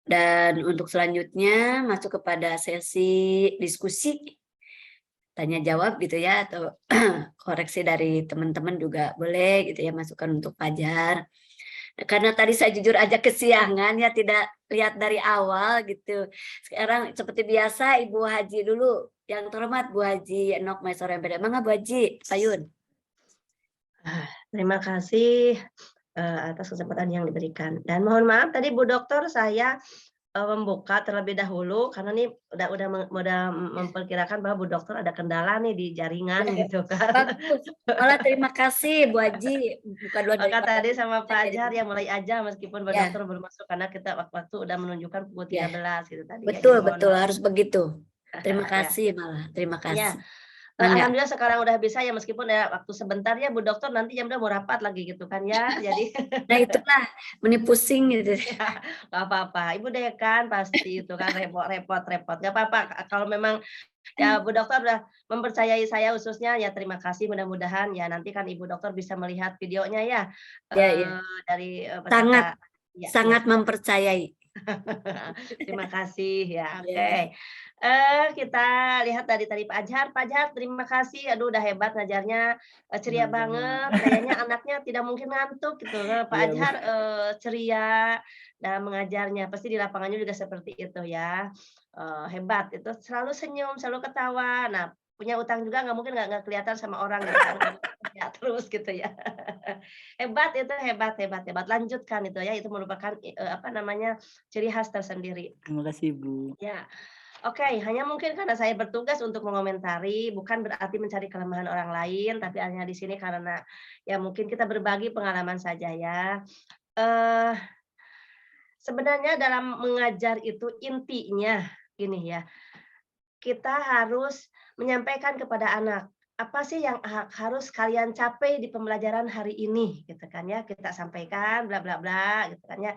Dan untuk selanjutnya masuk kepada sesi diskusi tanya jawab gitu ya, atau koreksi dari teman-teman juga boleh gitu ya, masukan untuk Pak Ajhar. Karena tadi saya jujur aja kesiangan ya, tidak lihat dari awal gitu. Sekarang seperti biasa Ibu Haji dulu, yang terhormat Bu Haji Enok Maisore MPD. Mangga Bu Haji, Sayun. Terima kasih atas kesempatan yang diberikan. Dan mohon maaf tadi Bu Dokter saya membuka terlebih dahulu karena nih udah memperkirakan bahwa Bu Dokter ada kendala nih di jaringan gitu kan. Bagus. Malah terima kasih Bu Haji. Buka dua Maka tadi sama Pak Ajhar ya mulai aja meskipun Bu Ya. Dokter belum masuk karena kita waktu udah menunjukkan pukul 13 gitu tadi. Betul, ya. Jadi betul mohon maaf. harus begitu. Terima Ya. kasih malah. Terima kasih. Ya. Mangga. Alhamdulillah sekarang udah bisa ya meskipun ya waktu sebentar ya Bu Dokter nanti jam udah mau rapat lagi gitu kan ya. Jadi Nah itulah meni pusing gitu. ya, nggak apa-apa. Ibu Dekan pasti itu kan repot. Nggak apa-apa kalau memang ya Bu Dokter udah mempercayai saya khususnya ya terima kasih, mudah-mudahan ya nanti kan Ibu Dokter bisa melihat videonya ya, Ya. dari Sangat, peserta. Ya, sangat mempercayai. Terima kasih ya. Oke. Ya. Kita lihat tadi Pak Ajhar. Pak Ajhar terima kasih. Aduh udah hebat ngajarnya, ceria banget. Kayaknya anaknya tidak mungkin ngantuk gitu. Pak Iya, Bu. Ajhar ceria dalam mengajarnya. Pasti di lapangannya juga seperti itu ya. Hebat itu, selalu senyum, selalu ketawa. Nah, punya utang juga nggak mungkin nggak kelihatan sama orang gitu kan. Ya, terus gitu ya. Hebat itu, hebat. Lanjutkan itu ya, itu merupakan apa namanya ciri khas tersendiri. Terima kasih, Bu. Ya, oke. Hanya mungkin karena saya bertugas untuk mengomentari, bukan berarti mencari kelemahan orang lain, tapi hanya di sini karena ya mungkin kita berbagi pengalaman saja ya. Sebenarnya dalam mengajar itu intinya gini ya, kita harus menyampaikan kepada anak apa sih yang harus kalian capai di pembelajaran hari ini gitu kan ya, kita sampaikan bla bla bla gitu kan ya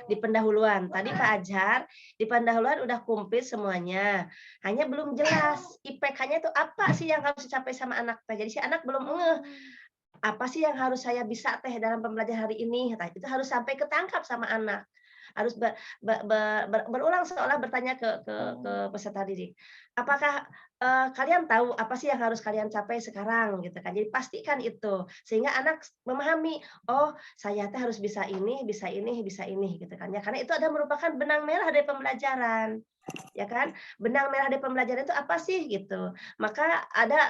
di pendahuluan. Tadi Pak Ajhar di pendahuluan udah komplit semuanya, hanya belum jelas IPK-nya itu apa sih yang harus dicapai sama anak. Jadi si anak belum ngeh apa sih yang harus saya bisa teh dalam pembelajaran hari ini. Itu harus sampai ketangkap sama anak, harus berulang seolah bertanya ke peserta didik, apakah kalian tahu apa sih yang harus kalian capai sekarang gitu kan. Jadi pastikan itu sehingga anak memahami, oh saya teh harus bisa ini gitu kan ya, karena itu ada merupakan benang merah dari pembelajaran ya kan. Benang merah dari pembelajaran itu apa sih gitu. Maka ada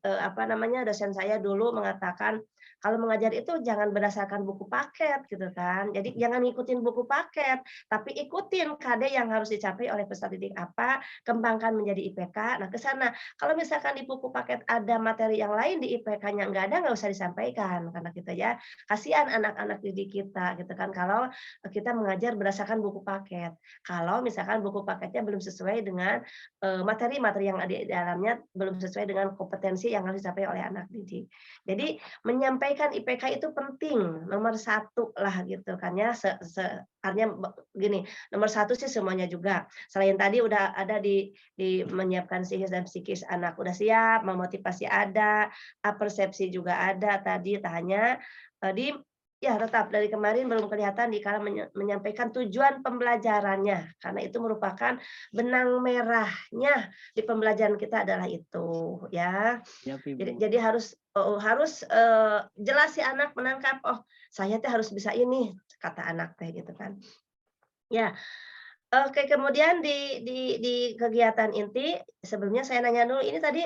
apa namanya, dosen saya dulu mengatakan kalau mengajar itu jangan berdasarkan buku paket gitu kan. Jadi jangan ngikutin buku paket, tapi ikutin KD yang harus dicapai oleh peserta didik apa, kembangkan menjadi IPK. Nah, ke sana. Kalau misalkan di buku paket ada materi yang lain di IPK-nya nggak usah disampaikan karena kita ya kasihan anak-anak didik kita gitu kan kalau kita mengajar berdasarkan buku paket. Kalau misalkan buku paketnya belum sesuai dengan materi-materi yang ada di dalamnya, belum sesuai dengan kompetensi yang harus dicapai oleh anak didik. Jadi menyampaikan IPK itu penting, nomor 1 lah gitu kan ya. Artinya gini, nomor 1 sih semuanya juga. Selain tadi udah ada di menyiapkan psikis dan psikis anak udah siap, memotivasi ada, persepsi juga ada tadi, hanya di Ya, tetap dari kemarin belum kelihatan dikala menyampaikan tujuan pembelajarannya, karena itu merupakan benang merahnya di pembelajaran kita adalah itu, ya. Siap, Ibu. Jadi harus jelas si anak menangkap, oh saya teh harus bisa ini, kata anak teh gitu kan. Ya, oke, kemudian di kegiatan inti sebelumnya saya nanya dulu, ini tadi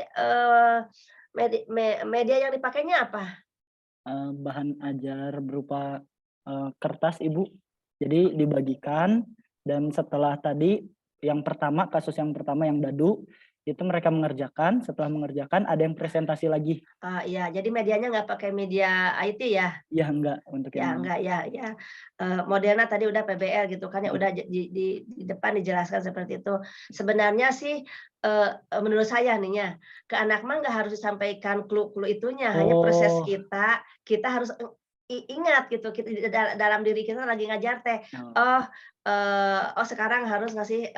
media yang dipakainya apa? Bahan ajar berupa kertas, Ibu. Jadi dibagikan dan setelah tadi kasus yang pertama yang dadu, itu mereka mengerjakan, setelah mengerjakan ada yang presentasi lagi. Iya, jadi medianya nggak pakai media IT ya? Iya, enggak untuk Ya, yang enggak ya. Moderna tadi udah PBL gitu kan ya, udah di depan dijelaskan seperti itu. Sebenarnya sih menurut saya nih ya, ke anak mah nggak harus disampaikan clue-clue itunya, hanya proses Oh, kita harus ingat gitu, kita dalam diri kita lagi ngajar teh. oh, Oh sekarang harus ngasih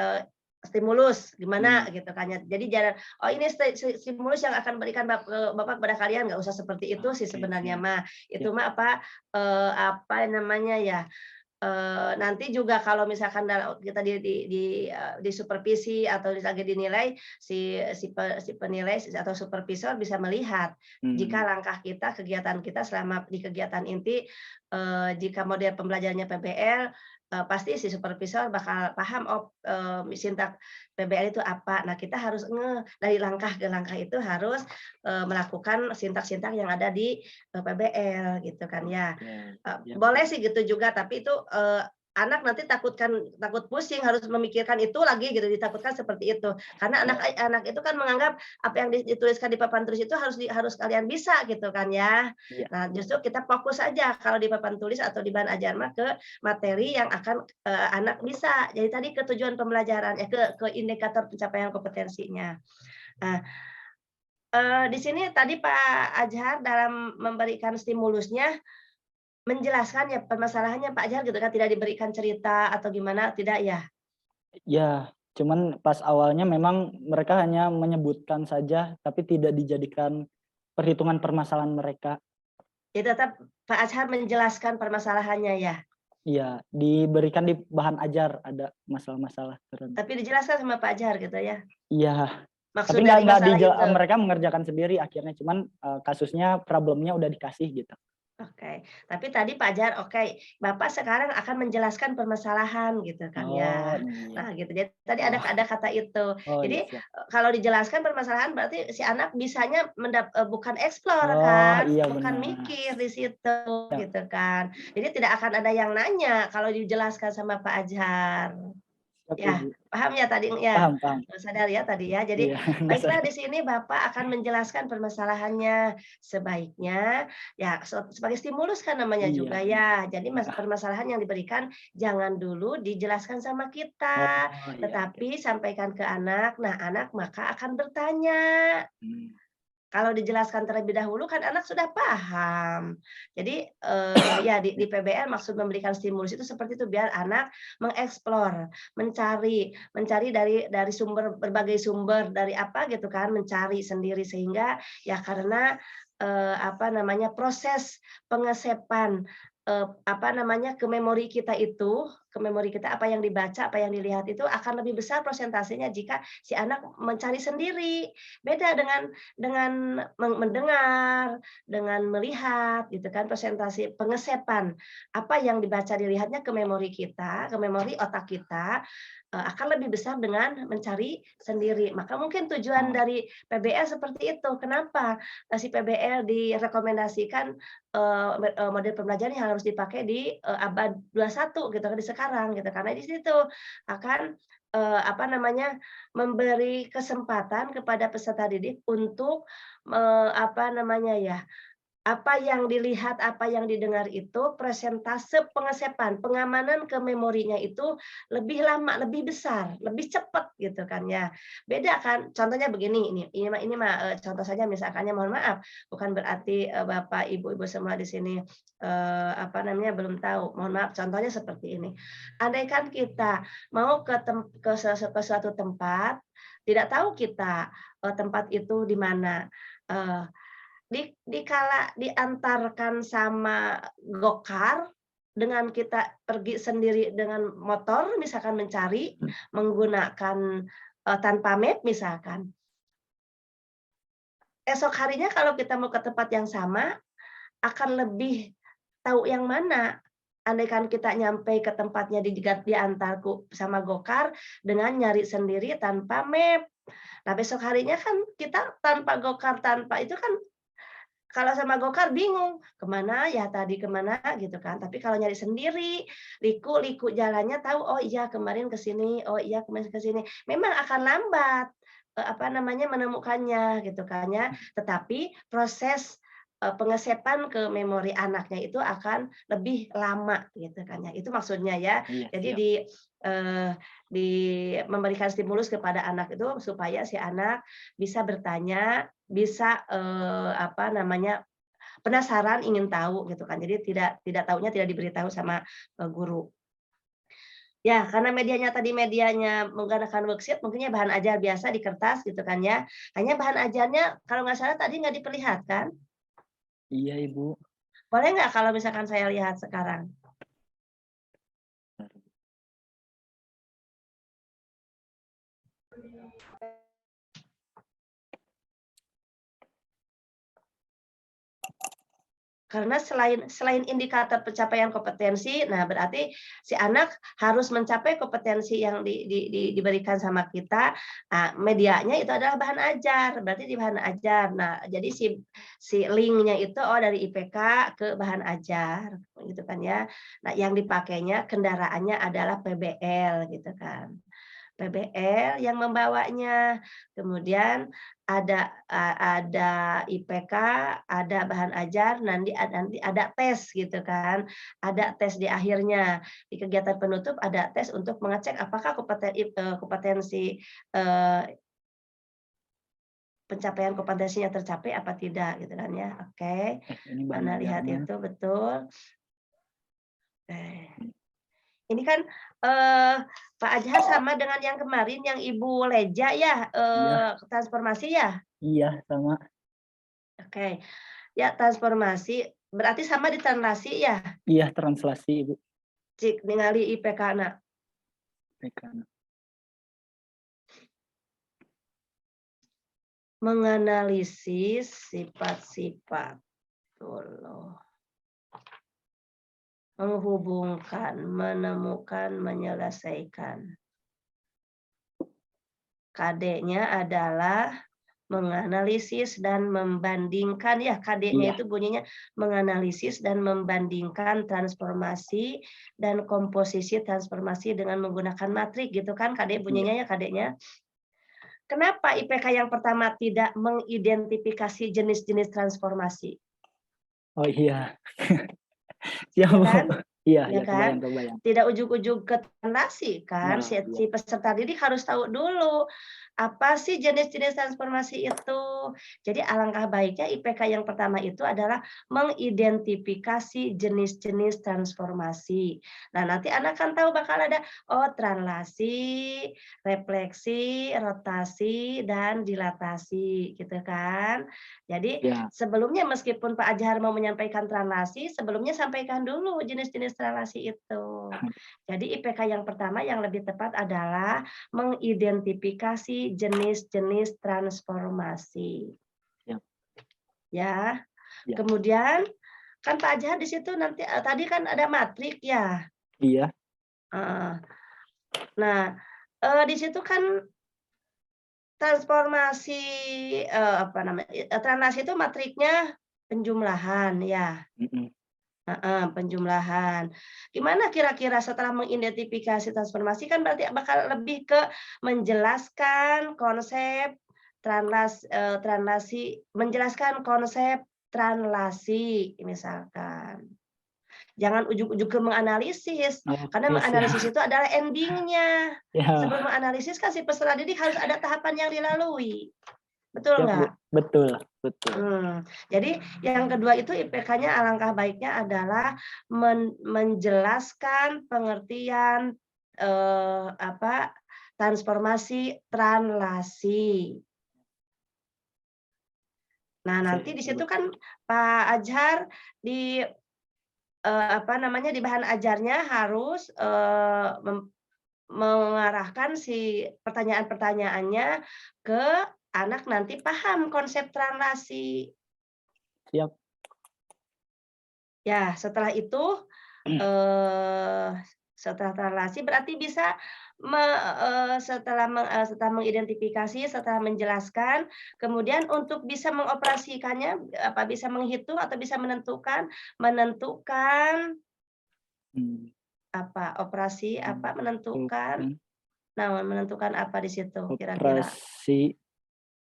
stimulus gimana hmm, gitu kan ya. Jadi jangan oh ini stimulus yang akan berikan Bapak kepada kalian, nggak usah seperti itu sih oke, sebenarnya siap, mah. Itu siap. mah apa namanya ya, nanti juga kalau misalkan kita disupervisi atau lagi dinilai, si penilai atau supervisor bisa melihat jika langkah kita, kegiatan kita selama di kegiatan inti, jika model pembelajarannya PBL, pasti si supervisor bakal paham, oh, sintak PBL itu apa. Nah, kita harus dari langkah ke langkah itu harus melakukan sintak-sintak yang ada di PBL gitu kan ya. Oke, siap, Boleh Ibu. sih gitu juga, tapi itu anak nanti takut pusing harus memikirkan itu lagi gitu, ditakutkan seperti itu. Karena anak itu kan menganggap apa yang dituliskan di papan tulis itu harus kalian bisa gitu kan ya. Iya, Nah, justru kita fokus saja kalau di papan tulis atau di bahan ajar mah ke materi yang akan anak bisa. Jadi tadi ke tujuan pembelajaran ke indikator pencapaian kompetensinya. Nah, di sini tadi Pak Azhar dalam memberikan stimulusnya menjelaskan ya permasalahannya Pak Azhar gitu kan, tidak diberikan cerita atau gimana, tidak ya? ya, cuman pas awalnya memang mereka hanya menyebutkan saja, tapi tidak dijadikan perhitungan permasalahan mereka. Ya tetap Pak Azhar menjelaskan permasalahannya ya? Iya, diberikan di bahan ajar ada masalah-masalah tertentu. Tapi dijelaskan sama Pak Azhar gitu ya? Iya, tapi Maksud dari masalah itu? mereka mengerjakan sendiri akhirnya, cuman kasusnya problemnya udah dikasih gitu. Oke, tapi tadi Pak Jar, oke, Bapak sekarang akan menjelaskan permasalahan gitu kan Oh ya. iya, Nah gitu, jadi tadi oh, ada kata itu. oh iya Jadi siap. kalau dijelaskan permasalahan berarti si anak bisanya bukan explore Oh kan, iya bukan benar. mikir di situ Siap. gitu kan. Jadi tidak akan ada yang nanya kalau dijelaskan sama Pak Azhar. Siap Ya, Ibu. paham ya tadi ya? Paham, paham. Sadar ya tadi ya. Jadi Iya, nggak baiklah sadar. di sini Bapak akan menjelaskan permasalahannya. Sebaiknya ya sebagai stimulus kan namanya Iya, juga iya. ya. Jadi Heeh. permasalahan yang diberikan jangan dulu dijelaskan sama kita, Oh iya, oke. tetapi sampaikan ke anak. Nah, anak maka akan bertanya. Hmm. Kalau dijelaskan terlebih dahulu kan anak sudah paham. Jadi ya di PBL maksud memberikan stimulus itu seperti itu biar anak mengeksplor, mencari dari sumber berbagai sumber dari apa gitu kan, mencari sendiri sehingga ya karena apa namanya proses pengesepan apa namanya ke memori kita apa yang dibaca, apa yang dilihat itu akan lebih besar persentasenya jika si anak mencari sendiri. Beda dengan mendengar, dengan melihat gitu kan, presentasi pengesepan apa yang dibaca dilihatnya ke memori kita, ke memori otak kita, akan lebih besar dengan mencari sendiri. Maka mungkin tujuan Oh, dari PBL seperti itu. Kenapa si PBL direkomendasikan model pembelajaran yang harus dipakai di abad 21 gitu kan, di sekarang gitu. Karena di situ akan apa namanya, memberi kesempatan kepada peserta didik untuk apa namanya ya, apa yang dilihat, apa yang didengar itu persentase pengesepan, pengamanan ke memorinya itu lebih lama, lebih besar, lebih cepat gitu kan ya. Beda kan, contohnya begini, ini mah contoh saja misalkannya, mohon maaf, bukan berarti Bapak, Ibu-ibu semua di sini apa namanya belum tahu. Mohon maaf, contohnya seperti ini. Andaikan kita mau ke suatu tempat, tidak tahu kita tempat itu di mana. dikala diantarkan sama gokar, dengan kita pergi sendiri dengan motor misalkan mencari menggunakan tanpa map misalkan. Esok harinya kalau kita mau ke tempat yang sama akan lebih tahu yang mana. Andaikan kita nyampe ke tempatnya diantarku sama gokar dengan nyari sendiri tanpa map. Nah, besok harinya kan kita tanpa gokar, tanpa itu kan kalau sama gokar bingung, kemana ya tadi kemana gitu kan. Tapi kalau nyari sendiri, liku jalannya tahu, oh iya kemarin ke sini, oh iya kemarin ke sini. Memang akan lambat menemukannya gitu kan ya. Tetapi proses pengesepan ke memori anaknya itu akan lebih lama gitu kan ya. Itu maksudnya ya. Iya, Jadi siap. di memberikan stimulus kepada anak itu supaya si anak bisa bertanya, bisa penasaran, ingin tahu gitu kan. Jadi tidak tahunya tidak diberitahu sama guru. Ya, karena medianya menggunakan worksheet, mungkinnya bahan ajar biasa di kertas gitu kan ya. Hanya bahan ajarnya kalau nggak salah tadi nggak diperlihatkan. Iya, Ibu. Boleh nggak kalau misalkan saya lihat sekarang? Karena selain indikator pencapaian kompetensi, nah berarti si anak harus mencapai kompetensi yang diberikan sama kita. Nah, medianya itu adalah bahan ajar, berarti di bahan ajar. Nah, jadi si linknya itu dari IPK ke bahan ajar, gitu kan ya. Nah, yang dipakainya kendaraannya adalah PBL, gitu kan. PBL yang membawanya, kemudian ada IPK, ada bahan ajar, nanti ada tes gitu kan, ada tes di akhirnya. Di kegiatan penutup ada tes untuk mengecek apakah kompetensi pencapaian kompetensinya tercapai apa tidak gitu kan ya. Oke. Ini bahan Mana lihat ajarnya. itu betul. Ini kan Pak Ajhar sama dengan yang kemarin yang Ibu Leja ya, Iya. transformasi ya? Iya, sama. Oke. Ya, transformasi berarti sama di translasi ya? Iya, translasi, Ibu. Cik ningali IPK na. Menganalisis sifat-sifat. Menghubungkan, menemukan, menyelesaikan. KD-nya adalah menganalisis dan membandingkan ya, KD-nya Iya. itu bunyinya menganalisis dan membandingkan transformasi dan komposisi transformasi dengan menggunakan matrik gitu kan KD bunyinya ya KD-nya. Kenapa IPK yang pertama tidak mengidentifikasi jenis-jenis transformasi? Oh iya. Ya Siap, Bu. kan? Iya, Ya ya, kan? kebayang. Tidak ujug-ujug ke translasi kan, Nah, si peserta didik harus tahu dulu apa sih jenis-jenis transformasi itu. Jadi alangkah baiknya IPK yang pertama itu adalah mengidentifikasi jenis-jenis transformasi. Nah, nanti anak kan tahu bakal ada translasi, refleksi, rotasi, dan dilatasi gitu kan. Jadi sebelumnya meskipun Pak Ajhar mau menyampaikan translasi, sebelumnya sampaikan dulu jenis-jenis translasi itu. Jadi IPK yang pertama yang lebih tepat adalah mengidentifikasi jenis-jenis transformasi. Ya. Kemudian kan Pak Ajhar di situ nanti tadi kan ada matrik ya. Iya. Nah, di situ kan transformasi translasi itu matriknya penjumlahan ya. Penjumlahan. Gimana kira-kira setelah mengidentifikasi transformasi kan berarti bakal lebih ke menjelaskan konsep translasi, menjelaskan konsep translasi misalkan. Jangan ujug-ujug ke menganalisis, karena menganalisis itu adalah endingnya. Sebelum menganalisis kan si peserta didik harus ada tahapan yang dilalui. Betul nggak? Betul. Jadi yang kedua itu IPK-nya alangkah baiknya adalah menjelaskan pengertian transformasi translasi. Nah, nanti di situ kan Pak Azhar di di bahan ajarnya harus mengarahkan si pertanyaan-pertanyaannya ke anak nanti paham konsep translasi. Siap. Ya, setelah itu setelah translasi berarti bisa setelah mengidentifikasi, setelah menjelaskan, kemudian untuk bisa mengoperasikannya, bisa menghitung atau bisa menentukan operasi menentukan. Nah, menentukan apa di situ kira-kira? Operasi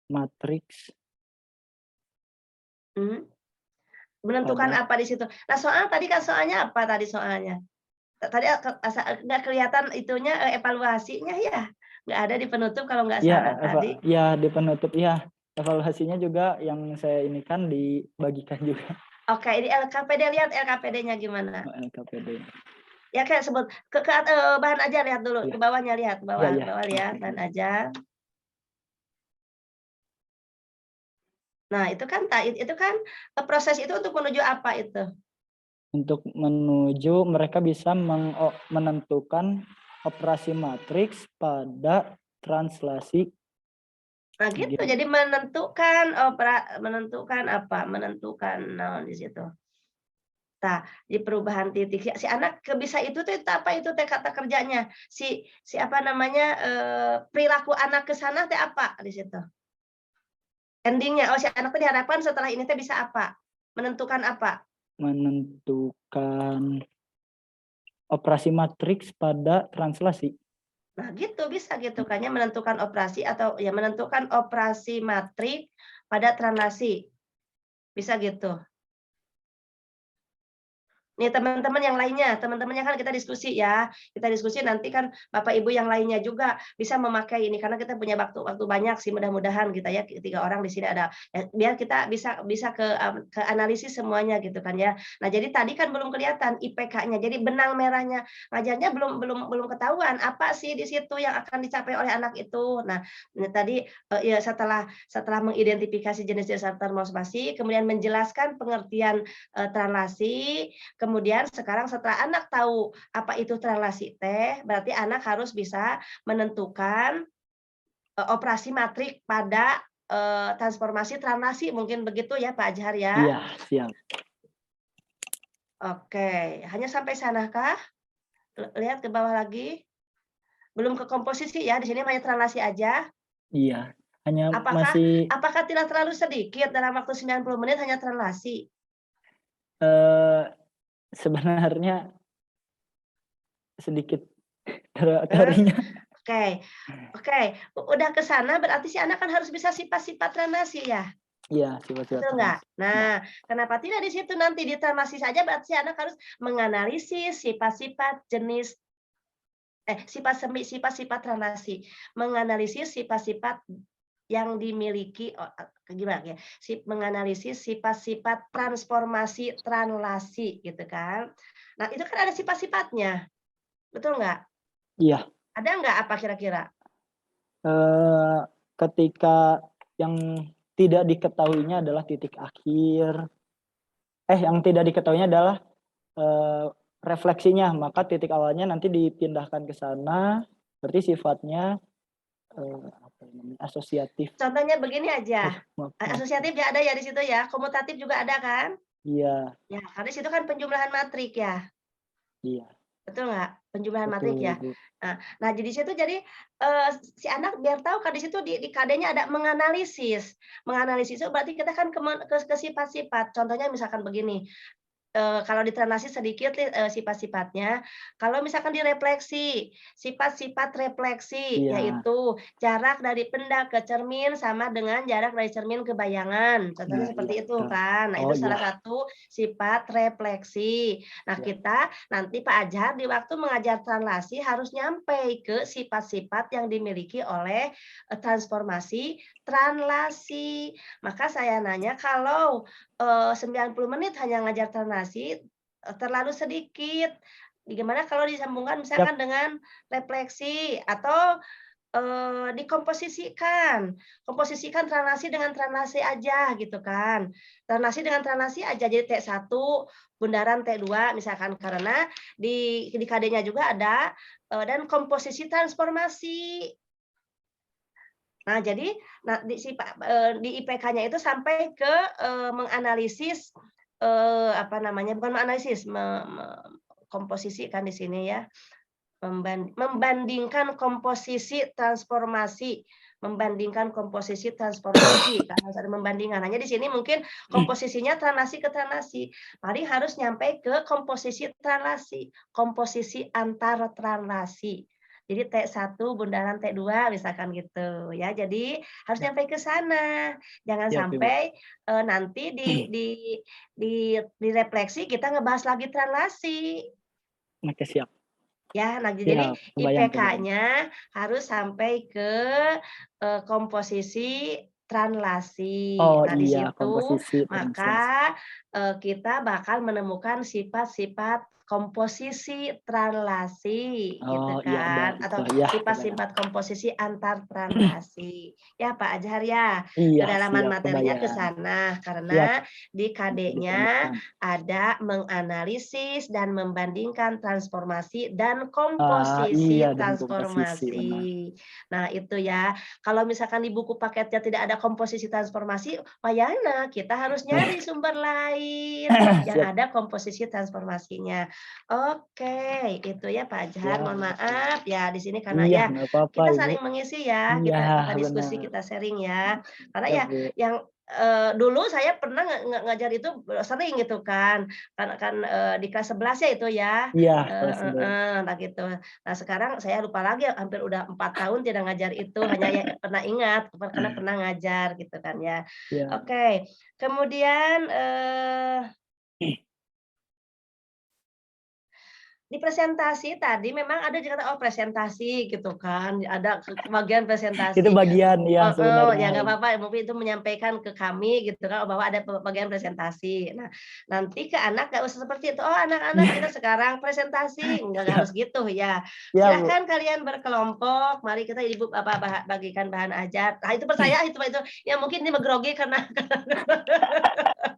matriks. Menentukan apa di situ? Nah, soalnya apa tadi soalnya? Tadi nggak kelihatan itunya evaluasinya ya? Nggak ada di penutup kalau nggak salah tadi. Ya, di penutup ya. Evaluasinya juga yang saya ini kan dibagikan juga. Oke, ini LKPD, lihat LKPD-nya gimana? LKPD. Ya kayak sebut ke bahan ajar, lihat dulu ke bawahnya, lihat bawah lihat bahan ajar. Nah, itu kan proses itu untuk menuju apa itu? Untuk menuju mereka bisa menentukan operasi matriks pada translasi. Nah, gitu. Jadi menentukan di situ. Nah, di perubahan titik si anak bisa itu tuh apa itu kata kerjanya? Perilaku anak ke sana teh apa di situ? Endingnya, si anak tuh diharapkan setelah ini teh bisa apa? Menentukan apa? Menentukan operasi matriks pada translasi. Nah, gitu bisa gitu kan ya, menentukan operasi atau ya menentukan operasi matriks pada translasi. Bisa gitu. Nih teman-teman yang lainnya, teman-temannya kan kita diskusi ya. Kita diskusi nanti kan Bapak Ibu yang lainnya juga bisa memakai ini karena kita punya waktu banyak sih mudah-mudahan kita ya 3 orang di sini ada ya, biar kita bisa ke analisis semuanya gitu kan ya. Nah, jadi tadi kan belum kelihatan IPK-nya. Jadi benang merahnya ngajarnya belum ketahuan apa sih di situ yang akan dicapai oleh anak itu. Nah, ini tadi ya setelah mengidentifikasi jenis-jenis transformasi, kemudian menjelaskan pengertian translasi. Kemudian sekarang setelah anak tahu apa itu translasi teh, berarti anak harus bisa menentukan operasi matrik pada transformasi translasi, mungkin begitu ya Pak Azhar ya? Iya, siap. Oke, hanya sampai sana kah? Lihat ke bawah lagi. Belum ke komposisi ya, di sini hanya translasi aja. Iya, hanya masih apakah tidak terlalu sedikit dalam waktu 90 menit hanya translasi? Sebenarnya sedikit teorinya. Oke. Udah ke sana berarti si anak kan harus bisa sifat-sifat translasi ya? Iya, sifat-sifat. Betul nggak? Nah, kenapa tidak di situ nanti di translasi saja berarti si anak harus menganalisis sifat-sifat jenis sifat-sifat translasi, menganalisis sifat-sifat yang dimiliki gimana ya? Menganalisis sifat-sifat transformasi translasi gitu kan. Nah, itu kan ada sifat-sifatnya. Betul nggak? Iya. Ada nggak apa kira-kira? Ketika yang tidak diketahuinya adalah titik akhir. Yang tidak diketahuinya adalah refleksinya, maka titik awalnya nanti dipindahkan ke sana, berarti sifatnya asosiatif. Contohnya begini aja. Asosiatif ya ada ya di situ ya. Komutatif juga ada kan? Iya. Ya, karena di situ kan penjumlahan matrik ya. Iya. Betul nggak? Penjumlahan matrik ya. Nah, jadi situ jadi si anak biar tahu kan di situ di KD-nya ada menganalisis. Menganalisis itu berarti kita kan ke sifat-sifat. Contohnya misalkan begini. Kalau di translasi sedikit sifat-sifatnya. Kalau misalkan direfleksi, sifat-sifat refleksi yaitu jarak dari benda ke cermin sama dengan jarak dari cermin ke bayangan. Contohnya seperti itu kan. Nah, itu salah satu sifat refleksi. Nah, kita nanti Pak Azhar di waktu mengajar translasi harus nyampe ke sifat-sifat yang dimiliki oleh transformasi translasi. Maka saya nanya kalau 90 menit hanya ngajar translasi terlalu sedikit. Gimana kalau disambungkan misalkan dengan refleksi atau dikomposisikan. Komposisikan translasi dengan translasi aja gitu kan. Translasi dengan translasi aja jadi T1 bundaran T2 misalkan karena di KD-nya juga ada dan komposisi transformasi. Nah, jadi di IPK-nya itu sampai ke menganalisis bukan menganalisis, komposisi kan di sini ya. Membandingkan komposisi transformasi, karena harus ada membandingkan. Hanya di sini mungkin komposisinya translasi ke translasi. Paling harus nyampe ke komposisi translasi, komposisi antar translasi. Jadi T1 bundaran T2 misalkan gitu ya. Jadi harus nyampe ke sana. Jangan Ya, sampai nanti di refleksi kita ngebahas lagi translasi. Oke, siap. Ya, nah jadi Siap, kebayang. IPK-nya harus sampai ke komposisi translasi. Oh Nah, di iya, situ komposisi maka kita bakal menemukan sifat-sifat komposisi translasi gitu Oh iya, ada kan, atau itu ya. sifat-sifat komposisi antar translasi. Ya, Pak Azhar ya. Iya, Kedalaman siap, materinya ke kebayang. sana Siap, karena di bisa KD-nya ditambahkan. ada menganalisis dan membandingkan transformasi dan Iya, komposisi dan komposisi, transformasi. benar. Nah, itu ya. Kalau misalkan di buku paketnya tidak ada komposisi transformasi, payahna kita harus nyari sumber lain yang Siap. ada komposisi transformasinya. Oke, itu ya Pak Azhar. Ya, Mohon maaf ya di sini karena iya, ya nggak apa-apa, kita Ibu. saling mengisi ya, Iya, kita diskusi, benar. kita sharing ya. Karena Ya, ya Bu. yang dulu saya pernah ngajar itu sering gitu kan di kelas 11 ya itu ya. Iya, kelas 11. Nah gitu. Nah sekarang saya lupa lagi hampir udah 4 tahun tidak ngajar itu, hanya ya pernah ingat karena pernah ngajar gitu kan ya. Ya. Oke, kemudian di presentasi tadi memang ada dikata, oh presentasi gitu kan, ada bagian Itu presentasi. bagian ya Ya sebenarnya. nggak apa-apa, mungkin itu menyampaikan ke kami gitu kan, bahwa ada bagian presentasi. Nah, nanti ke anak nggak usah seperti itu. Oh anak-anak kita sekarang presentasi, nggak harus gitu ya. Ya, Bu. Silahkan kalian berkelompok, mari kita ibu bagikan bahan ajar. Nah itu percaya itu ya mungkin ini grogi karena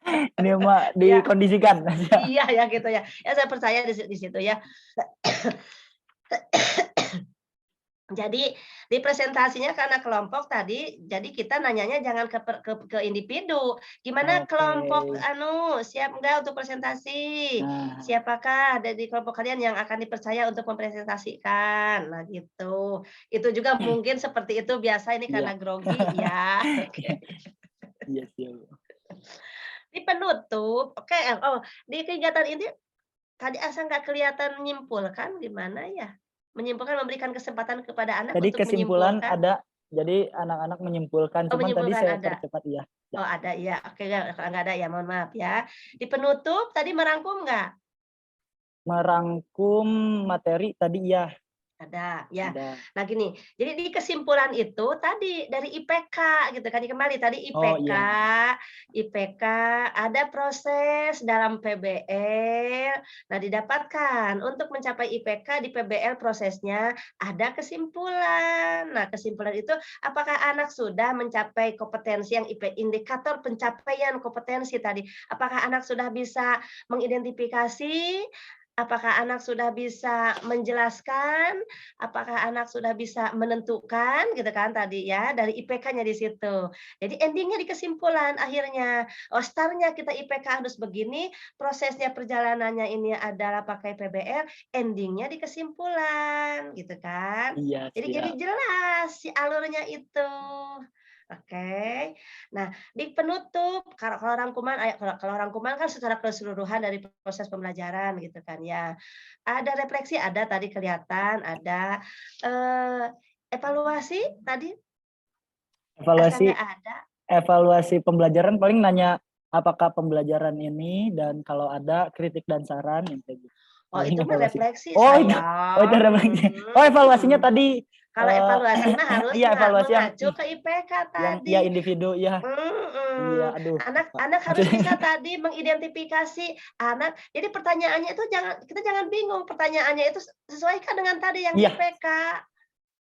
Ini mah ya dikondisikan. iya ya gitu ya. Ya saya percaya di situ ya. Jadi di presentasinya karena kelompok tadi, jadi kita nanyanya jangan ke individu. Gimana Oke. kelompok siap enggak untuk presentasi? Nah, Siapakah dari kelompok kalian yang akan dipercaya untuk mempresentasikan? Nah gitu. Itu juga mungkin seperti itu biasa ini iya. karena grogi ya. Oke. Iya, siap, Bu. Di penutup, oke, di kegiatan ini tadi Asa nggak kelihatan menyimpulkan gimana ya? Menyimpulkan memberikan kesempatan kepada anak Tadi untuk kesimpulan menyimpulkan. ada, jadi anak-anak menyimpulkan, Oh, cuman tadi menyimpulkan saya ada. percepat ya. Oh, ada ya. Oke, kalau nggak ada ya mohon maaf ya. Di penutup tadi merangkum nggak? Merangkum materi tadi ya. Ada, ya. Ada. Nah gini, jadi di kesimpulan itu tadi dari IPK gitu kan, kembali tadi Oh IPK, iya. IPK ada proses dalam PBL. Nah didapatkan untuk mencapai IPK di PBL prosesnya ada kesimpulan. Nah kesimpulan itu apakah anak sudah mencapai kompetensi yang indikator pencapaian kompetensi tadi? Apakah anak sudah bisa mengidentifikasi? Apakah anak sudah bisa menjelaskan? Apakah anak sudah bisa menentukan gitu kan tadi ya, dari IPK-nya di situ. Jadi ending-nya di kesimpulan akhirnya, oh start-nya kita IPK harus begini, prosesnya perjalanannya ini adalah pakai PBL, ending-nya di kesimpulan gitu kan. Iya, Jadi siap. jelas si alurnya itu. Oke. Nah, di penutup kalau rangkuman kan secara keseluruhan dari proses pembelajaran gitu kan ya. Ada refleksi, ada tadi kelihatan, ada evaluasi tadi Asa Evaluasi nggak ada. evaluasi pembelajaran paling nanya apakah pembelajaran ini, dan kalau ada kritik dan saran yang kayak gitu. Oh, Paling itu mah evaluasi. refleksi Oh itu sayang. refleksi. Oh evaluasinya tadi Kalau evaluasi mah harus iya evaluasi yang mengacu ke IPK yang ya tadi. individu ya. Iya, aduh. Anak harus bisa tadi mengidentifikasi anak. Jadi pertanyaannya itu kita jangan bingung. Pertanyaannya itu sesuaikan dengan tadi yang di Iya. IPK.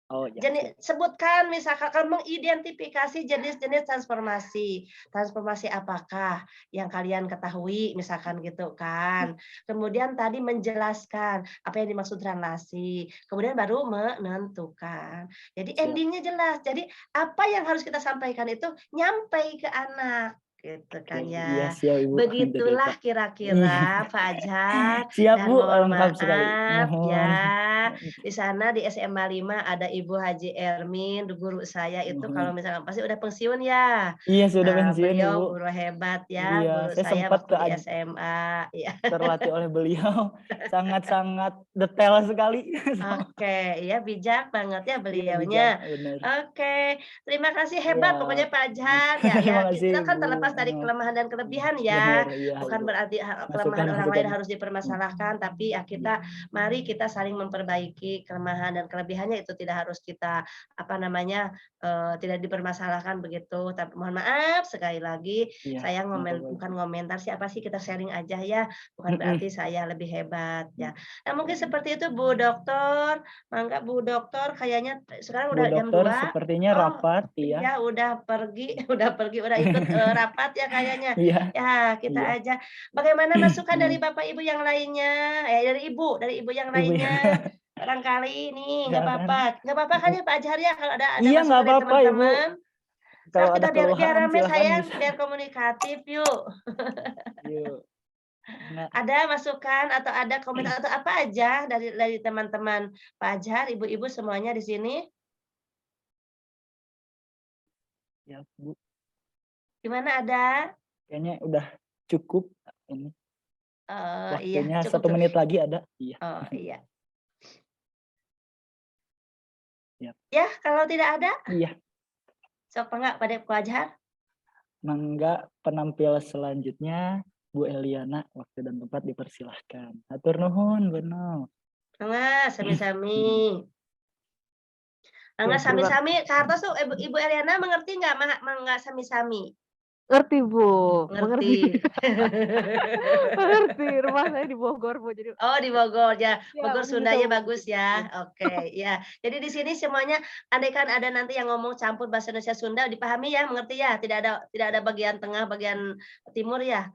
Oh ya. Sebutkan misalkan kalau mengidentifikasi jenis-jenis transformasi. Transformasi apakah yang kalian ketahui misalkan gitu kan. Kemudian tadi menjelaskan apa yang dimaksud relasi. Kemudian baru menentukan. Jadi Siap. endingnya jelas. Jadi apa yang harus kita sampaikan itu nyampe ke anak. Gitu kan Oke, ya. iya siap Ibu. Jadi Begitulah Kak. kira-kira Pak Ajar. Siap Dan Bu, mohon lengkap sekali. maaf Mohon. ya. Di sana di SMA 5 ada Ibu Haji Ermin, guru saya itu kalau Mohon. misalkan pasti udah pensiun ya. Iya sudah Nah, pensiun beliau Ibu. guru hebat ya, Iya, guru saya saya sempat waktu di SMA. Ya. terlatih oleh beliau. Sangat-sangat detail sekali. Oke, ya bijak banget ya Iya beliaunya. bijak, benar. Oke, terima kasih Iya. hebat pokoknya Pak Ajar ya. Terima kasih Kita kan Ibu. terlepas dari kelemahan dan kelebihan ya. Benar, iya Bukan Ibu. berarti kelemahan orang Masukan-masukan. lain harus dipermasalahkan, tapi ya mari kita saling memperbaiki kelemahan dan kelebihannya itu tidak harus kita tidak dipermasalahkan begitu. Tapi mohon maaf sekali lagi Iya, saya nggak apa-apa, bukan Ibu. komentar siapa sih, kita sharing aja ya. Bukan berarti saya lebih hebat ya. Nah, mungkin seperti itu Bu Dokter. Mangga Bu Dokter kayaknya sekarang Bu udah jam Dokter 2. sepertinya Oh, rapat ya. iya udah pergi, udah ikut rapat ya kayaknya. Iya. Ya, kita Iya. aja. Bagaimana masukan dari Bapak Ibu yang lainnya? dari Ibu yang Ibu ya. lainnya. Barangkali ini nggak Silakan. apa-apa. Nggak apa-apa kan ya Pak Ajar ya kalau ada Iya nggak masukan dari apa-apa Ibu. teman-teman. Kalau Sok ada kita biar keluhan rame silakan sayang, bisa. biar komunikatif yuk. Yuk. Nggak. Ada masukan atau ada komentar atau apa aja dari teman-teman Pak Ajar, ibu-ibu semuanya di sini? Ya Bu. Gimana ada? Kayaknya udah cukup ini. Iya, Waktunya cukup. 1 menit lagi ada. Iya. Oh iya. Yap. Ya, kalau tidak ada, Iya. sok enggak pada Pak Ajar? Mangga penampil selanjutnya Bu Eliana, waktu dan tempat dipersilahkan. Atur nuhun, benar. Enggak, sami-sami. Enggak sami-sami, Kartos tuh Ibu Eliana mengerti enggak sami-sami? Ngerti Bu, mengerti. Ngerti. Mengerti, rumah saya di Bogor Bu. Jadi Oh di Bogor ya, ya, Bogor masih bisa Sundanya Bu. bagus ya. Oke, ya. Jadi di sini semuanya, andaikan ada nanti yang ngomong campur bahasa Indonesia Sunda, dipahami ya, mengerti ya. Tidak ada bagian tengah, bagian timur ya.